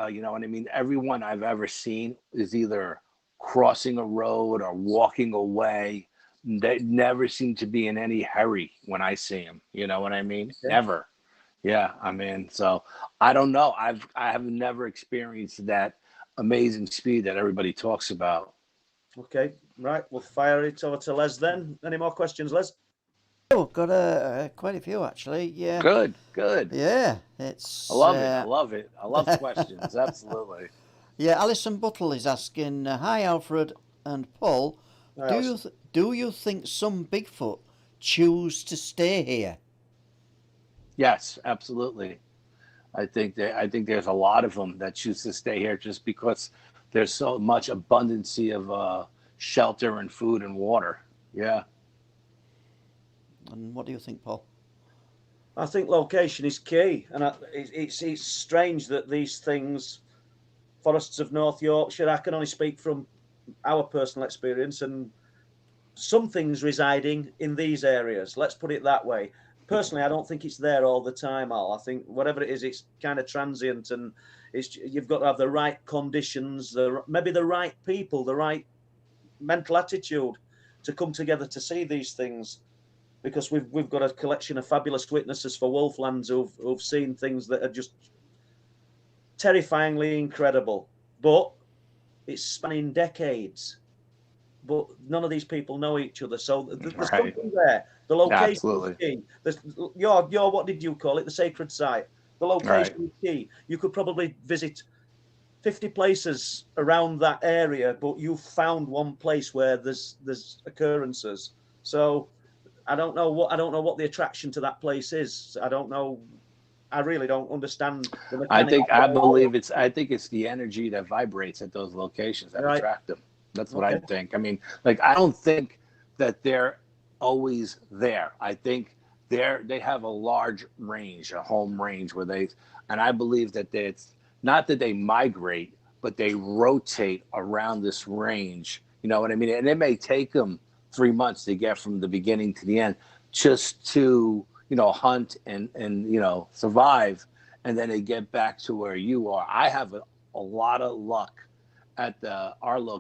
You know what I mean? Everyone I've ever seen is either crossing a road or walking away. They never seem to be in any hurry when I see them. You know what I mean? Yeah. Never. Yeah, I mean, so I don't know. I have never experienced that amazing speed that everybody talks about. Okay, right. We'll fire it over to Les then. Any more questions, Les? Oh, got quite a few actually. Yeah. Good. Yeah, I love it. I love questions. Absolutely. Yeah, Alison Buttle is asking, hi Alfred and Paul, do you think some Bigfoot choose to stay here? Yes, absolutely. I think there's a lot of them that choose to stay here just because there's so much abundancy of shelter and food and water. Yeah. And what do you think, Paul? I think location is key, and it's strange that these things, forests of North Yorkshire, I can only speak from our personal experience, and some things residing in these areas. Let's put it that way. Personally, I don't think it's there all the time, Al. I think whatever it is, it's kind of transient, and you've got to have the right conditions, maybe the right people, the right mental attitude to come together to see these things. Because we've got a collection of fabulous witnesses for Wolflands who've seen things that are just terrifyingly incredible. But it's spanning decades. But none of these people know each other, so there's something there. The location is key. Your what did you call it? The sacred site. The location is key. You could probably visit 50 places around that area, but you've found one place where there's occurrences. So I don't know what the attraction to that place is. I don't know. I really don't understand. I think it's the energy that vibrates at those locations that attract them. That's what I think. I mean, like, I don't think that they're always there. I think they have a large range, a home range and I believe that it's not that they migrate, but they rotate around this range. You know what I mean? And it may take them 3 months to get from the beginning to the end just to, hunt and survive. And then they get back to where you are. I have a lot of luck at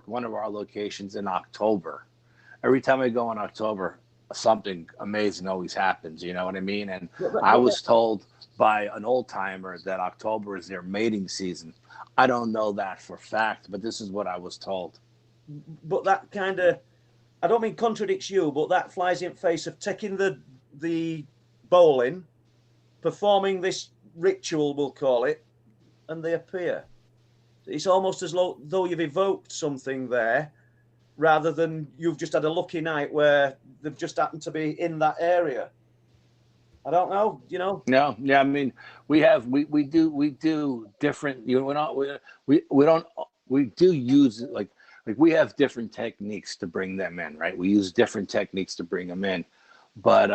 one of our locations in October. Every time I go in October, something amazing always happens. You know what I mean? And I was told by an old timer that October is their mating season. I don't know that for fact, but this is what I was told. But that kind of, I don't mean contradicts you, but that flies in face of taking the bowl in, performing this ritual, we'll call it, and they appear. It's almost as though you've evoked something there, rather than you've just had a lucky night where they've just happened to be in that area. I don't know, you know. No, yeah, I mean, we do different. You know, we do use like we have different techniques to bring them in, right? We use different techniques to bring them in, but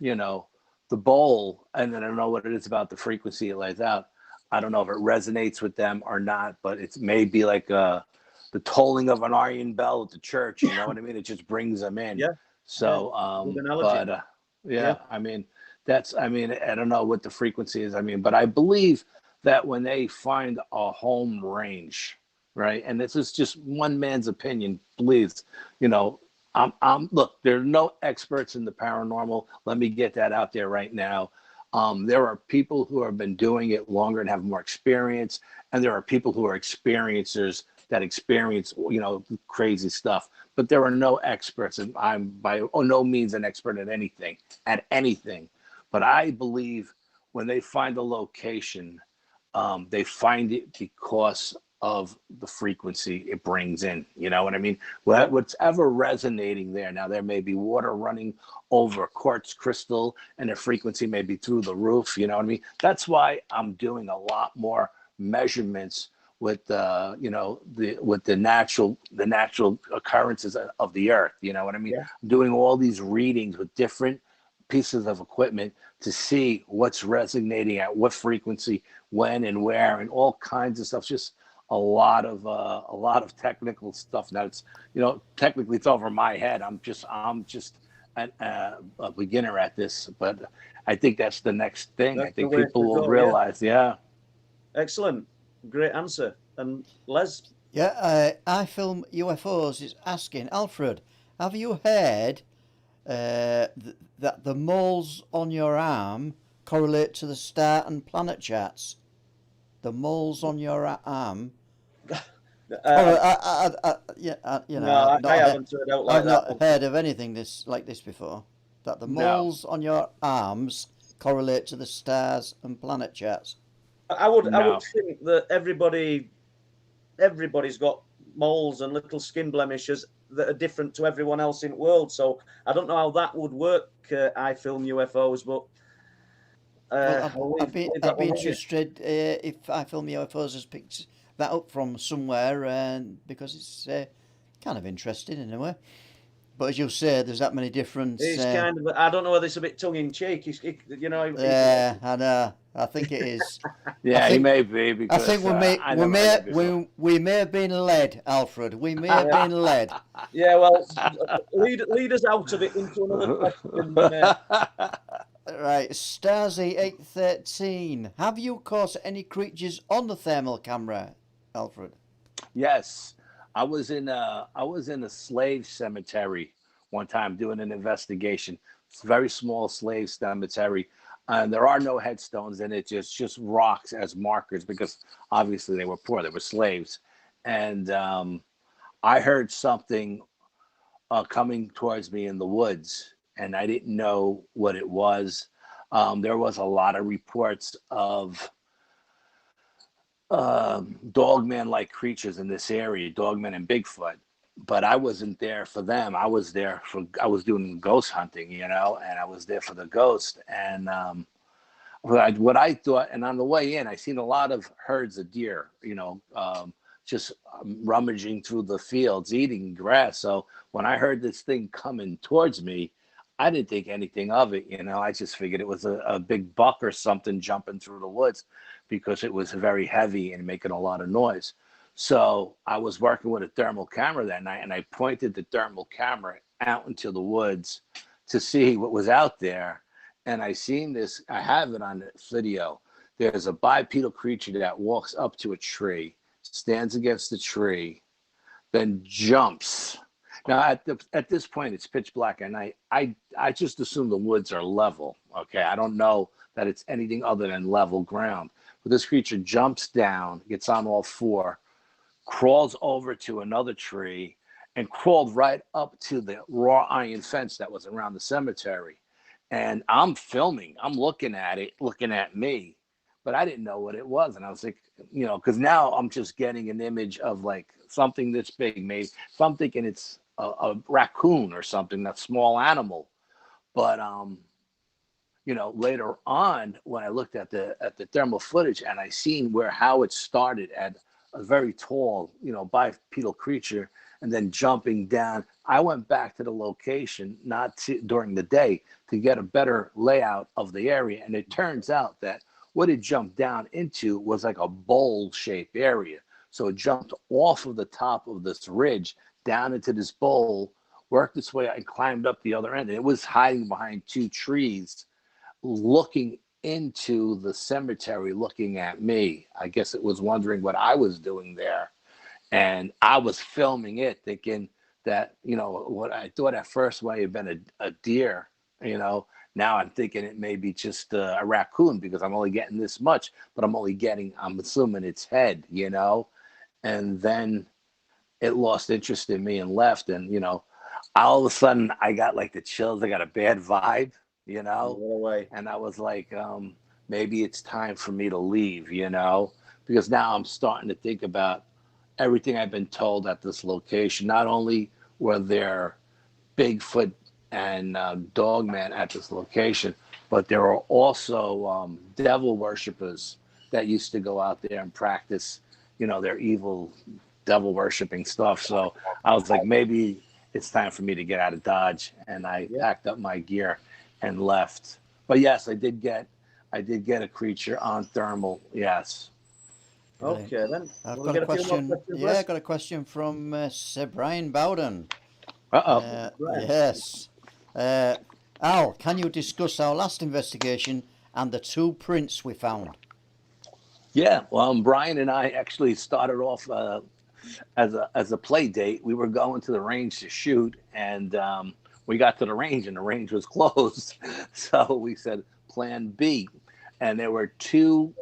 you know, the bowl, and then I don't know what it is about the frequency it lays out. I don't know if it resonates with them or not, but it's maybe like the tolling of an iron bell at the church. You know what I mean? It just brings them in. Yeah. So, but Yeah. I mean, I don't know what the frequency is. I mean, but I believe that when they find a home range, right? And this is just one man's opinion, please, you know, look, there are no experts in the paranormal. Let me get that out there right now. There are people who have been doing it longer and have more experience, and there are people who are experiencers that experience, you know, crazy stuff. But there are no experts, and I'm by no means an expert at anything. But I believe when they find a location, they find it because of the frequency it brings in. You know what I mean? What's ever resonating there. Now, there may be water running over quartz crystal, and the frequency may be through the roof. You know what I mean? That's why I'm doing a lot more measurements with the natural occurrences of the earth. You know what I mean? Yeah. I'm doing all these readings with different pieces of equipment to see what's resonating at what frequency, when and where, and all kinds of stuff. Just a lot of technical stuff. Now it's, you know, technically it's over my head. I'm just a beginner at this, but I think that's the next thing. I think people will realize. Yeah. Excellent. Great answer. And Les? Yeah, I Film UFOs is asking, Alfred, have you heard that the moles on your arm correlate to the star and planet charts? The moles on your arm. I haven't heard out like I've not heard of anything like this before. That the moles on your arms correlate to the stars and planet charts. I would think that everybody's got moles and little skin blemishes that are different to everyone else in the world. So I don't know how that would work. I Film UFOs, but I'd be interested if I Film UFOs has picked that up from somewhere, and because it's kind of interesting in a way. But as you say, there's that many different. It's kind of. I don't know whether it's a bit tongue in cheek. You know. Yeah, I know. I think it is. Yeah, he may be. Because, I think we may have been led, Alfred. We may have been led. Yeah, well, lead us out of it into another question. Right, Stasi 813. Have you caught any creatures on the thermal camera, Alfred? Yes, I was in a slave cemetery one time doing an investigation. It's a very small slave cemetery, and there are no headstones in it. Just rocks as markers because obviously they were poor. They were slaves, and I heard something coming towards me in the woods, and I didn't know what it was. There was a lot of reports of Dogman-like creatures in this area, Dogman and Bigfoot, but I wasn't there for them. I was doing ghost hunting, you know, and I was there for the ghost. And what I thought, and on the way in, I seen a lot of herds of deer, you know, just rummaging through the fields, eating grass. So when I heard this thing coming towards me, I didn't think anything of it, you know. I just figured it was a big buck or something jumping through the woods because it was very heavy and making a lot of noise. So I was working with a thermal camera that night, and I pointed the thermal camera out into the woods to see what was out there. And I seen this, I have it on video. There's a bipedal creature that walks up to a tree, stands against the tree, then jumps. Now at this point it's pitch black at night. I just assume the woods are level. Okay, I don't know that it's anything other than level ground. But this creature jumps down, gets on all four, crawls over to another tree, and crawled right up to the wrought iron fence that was around the cemetery. And I'm filming. I'm looking at it, looking at me, but I didn't know what it was. And I was like, because now I'm just getting an image of like something this big, maybe. So I'm thinking it's a raccoon or something, that small animal. But later on when I looked at the thermal footage and I seen how it started at a very tall, bipedal creature, and then jumping down. I went back to the location, during the day, to get a better layout of the area. And it turns out that what it jumped down into was like a bowl-shaped area. So it jumped off of the top of this ridge down into this bowl, worked its way out, and climbed up the other end. And it was hiding behind two trees, looking into the cemetery, looking at me. I guess it was wondering what I was doing there. And I was filming it, thinking that, what I thought at first might have been a deer, now I'm thinking it may be just a raccoon, because I'm only getting this much, but I'm assuming its head, and then it lost interest in me and left. And, all of a sudden I got like the chills. I got a bad vibe, and I was like, maybe it's time for me to leave, because now I'm starting to think about everything I've been told at this location. Not only were there Bigfoot and Dogman at this location, but there were also devil worshippers that used to go out there and practice, their evil devil worshiping stuff. So I was like, maybe it's time for me to get out of Dodge, and I packed up my gear and left. But yes, I did get a creature on thermal. Yes. Brilliant. Okay, then. I've We'll got get a a few more question. questions, Yeah, Les. I got a question from Sir Brian Bowden. Right. Yes. Al, can you discuss our last investigation and the two prints we found? Yeah. Well, Brian and I actually started off as a play date. We were going to the range to shoot, and we got to the range, and the range was closed. So we said Plan B, and there were two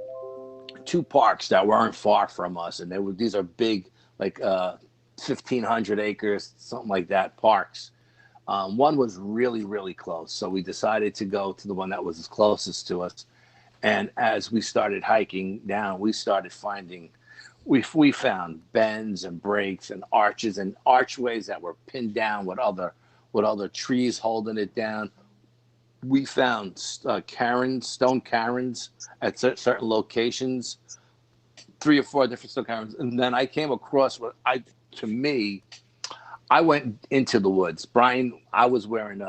parks that weren't far from us, and these are big, like 1,500 acres, something like that, parks. One was really, really close, so we decided to go to the one that was closest to us. And as we started hiking down, we started finding, we found bends and breaks and arches and archways that were pinned down with other trees holding it down. We found stone cairns at certain locations, 3 or 4 different stone cairns. And then I came across I went into the woods. Brian, I was wearing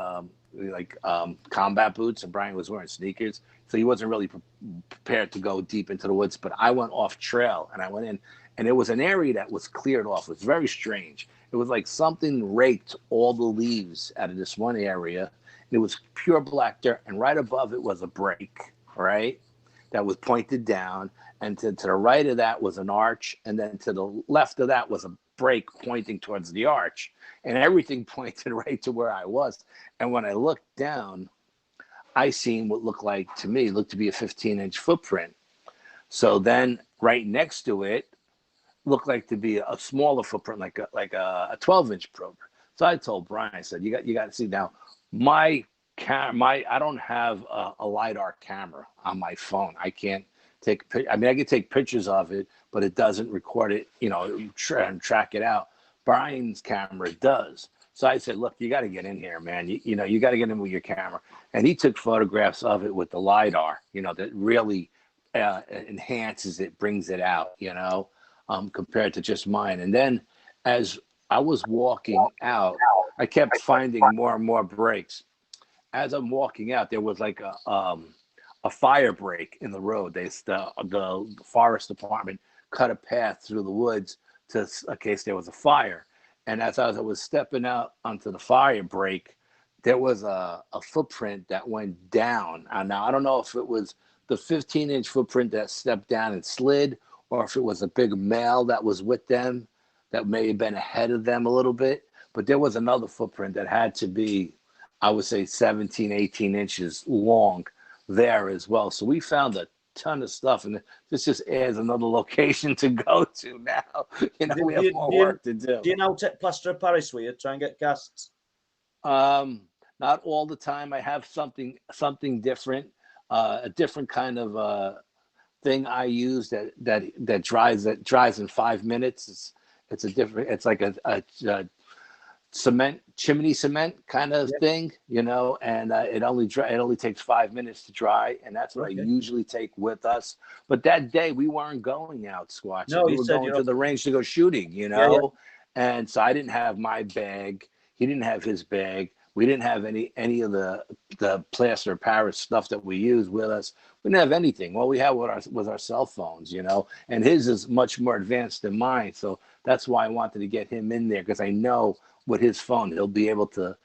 combat boots, and Brian was wearing sneakers. So he wasn't really prepared to go deep into the woods, but I went off trail, and I went in, and it was an area that was cleared off. It was very strange. It was like something raked all the leaves out of this one area. It was pure black dirt, and right above it was a break, right, that was pointed down, and to the right of that was an arch, and then to the left of that was a break pointing towards the arch, and everything pointed right to where I was. And when I looked down, I seen what looked to be a 15-inch footprint. So then right next to it looked like to be a smaller footprint, like a 12-inch footprint. So I told Brian, I said, you got to see now. I don't have a LiDAR camera on my phone. I can't take. I can take pictures of it, but it doesn't record it. And track it out. Brian's camera does. So I said, look, you got to get in here, man. You got to get in with your camera. And he took photographs of it with the LiDAR. That really enhances it, brings it out. Compared to just mine. And then as I was walking out, I kept finding more and more breaks. As I'm walking out, there was like a fire break in the road. The forest department cut a path through the woods in case there was a fire. And as I was stepping out onto the fire break, there was a footprint that went down. And now I don't know if it was the 15-inch footprint that stepped down and slid, or if it was a big male that was with them that may have been ahead of them a little bit. But there was another footprint that had to be, I would say, 17, 18 inches long there as well. So we found a ton of stuff, and this just adds another location to go to now. We have more work to do. Do you now take plaster of Paris with you, try and get casts? Not all the time. I have something different, a different kind of thing I use that dries in 5 minutes. It's like a chimney cement kind of thing, and it only takes 5 minutes to dry, and that's what I usually take with us. But that day we weren't going out squatching. No, we were going to the range to go shooting, and so I didn't have my bag. He didn't have his bag. We didn't have any of the plaster of Paris stuff that we use with us. We didn't have anything. All we had was our cell phones, and his is much more advanced than mine. So that's why I wanted to get him in there, because I know with his phone he'll be able to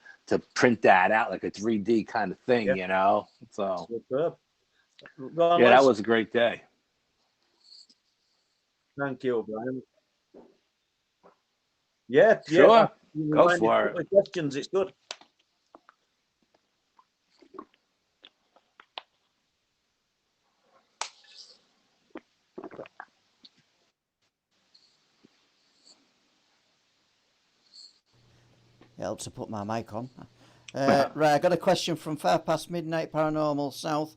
print that out like a 3D kind of thing, So that was a great day. Thank you, Brian. Yeah, sure. Go for it. Questions, it's good. It helps to put my mic on. Right, I got a question from Far Past Midnight Paranormal South.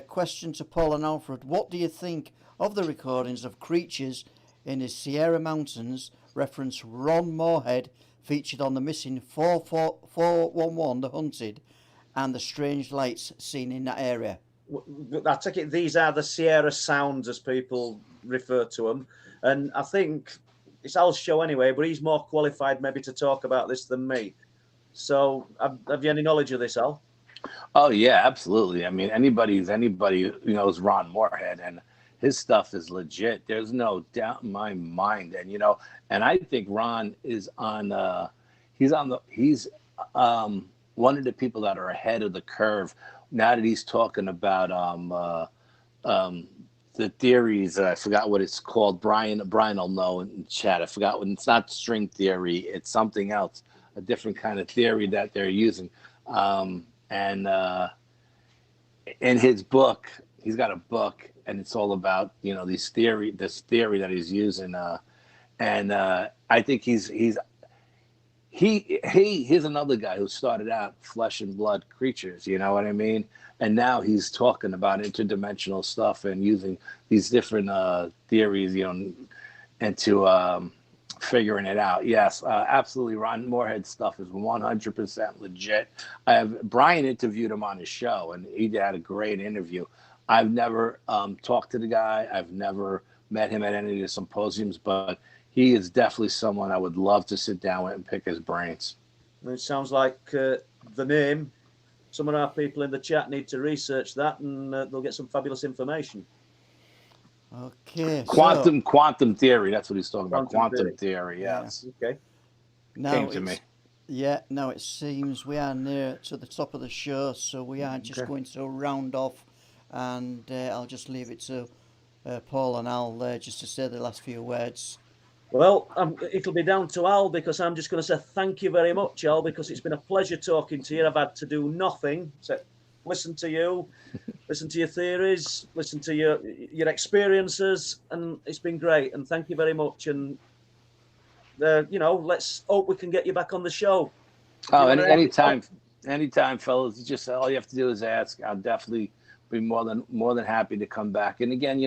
Question to Paul and Alfred. What do you think of the recordings of creatures in the Sierra Mountains reference Ron Moorhead featured on the missing 411 The Hunted and the strange lights seen in that area? I take it these are the Sierra Sounds, as people refer to them. And I think it's Al's show anyway, but he's more qualified maybe to talk about this than me. So have you any knowledge of this, Al? Oh, yeah, absolutely. I mean, anybody who knows Ron Moorhead, and his stuff is legit. There's no doubt in my mind. And, and I think Ron is he's one of the people that are ahead of the curve now that he's talking about the theories. I forgot what it's called. Brian will know in chat. I forgot when. It's not string theory. It's something else, a different kind of theory that they're using. And in his book, he's got a book, and it's all about this theory that he's using. And I think he's another guy who started out flesh and blood creatures. You know what I mean? And now he's talking about interdimensional stuff and using these different theories, into figuring it out. Yes, absolutely. Ron Moorhead's stuff is 100% legit. Brian interviewed him on his show, and he had a great interview. I've never talked to the guy. I've never met him at any of the symposiums, but he is definitely someone I would love to sit down with and pick his brains. It sounds like the name. Some of our people in the chat need to research that, and they'll get some fabulous information. Okay. Quantum theory. That's what he's talking about. Quantum theory. Yes. Yeah. Okay. Now Came to me. Yeah. Now it seems we are near to the top of the show, so we are just going to round off, and I'll just leave it to Paul and Al just to say the last few words. Well, it'll be down to Al, because I'm just going to say thank you very much, Al, because it's been a pleasure talking to you. I've had to do nothing except listen to you, listen to your theories, listen to your experiences, and it's been great. And thank you very much. And let's hope we can get you back on the show. Oh, anytime, fellas. Just all you have to do is ask. I'll definitely be more than happy to come back. And again,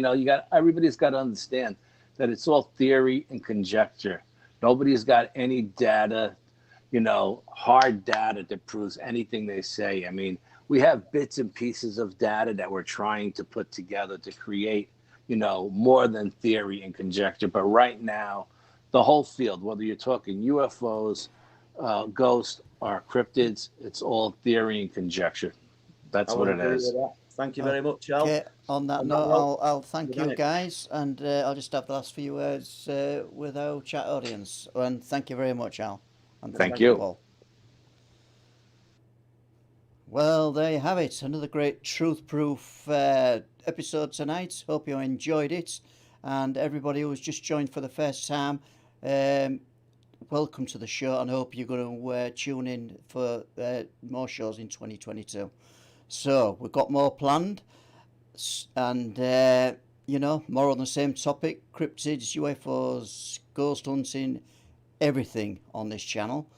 everybody's got to understand that it's all theory and conjecture. Nobody's got any data, hard data that proves anything they say. I mean, we have bits and pieces of data that we're trying to put together to create, more than theory and conjecture. But right now, the whole field, whether you're talking UFOs, ghosts, or cryptids, it's all theory and conjecture. That's what it is. Thank you very much, Al. Okay, on that note, I'll thank you guys, and I'll just have the last few words with our chat audience. And thank you very much, Al. And thank you, Paul. Well, there you have it. Another great truth-proof episode tonight. Hope you enjoyed it. and everybody who's just joined for the first time, welcome to the show, and I hope you're going to tune in for more shows in 2022. So we've got more planned, and more on the same topic: cryptids, UFOs, ghost hunting, everything on this channel.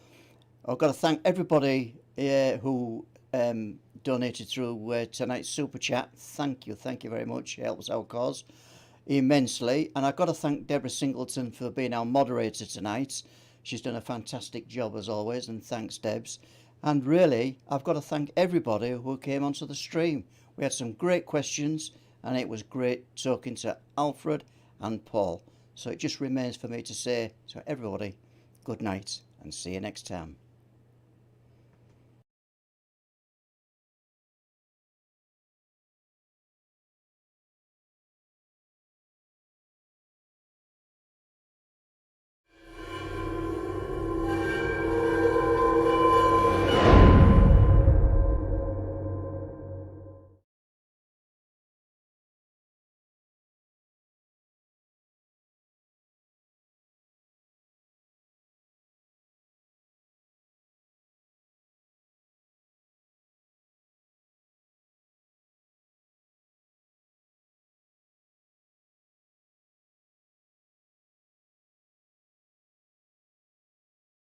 I've got to thank everybody who donated through tonight's super chat. Thank you very much. It helps our cause immensely. And I've got to thank Deborah Singleton for being our moderator tonight. She's done a fantastic job as always, and thanks, Debs. And really, I've got to thank everybody who came onto the stream. We had some great questions, and it was great talking to Alfred and Paul. So it just remains for me to say to everybody, good night, and see you next time.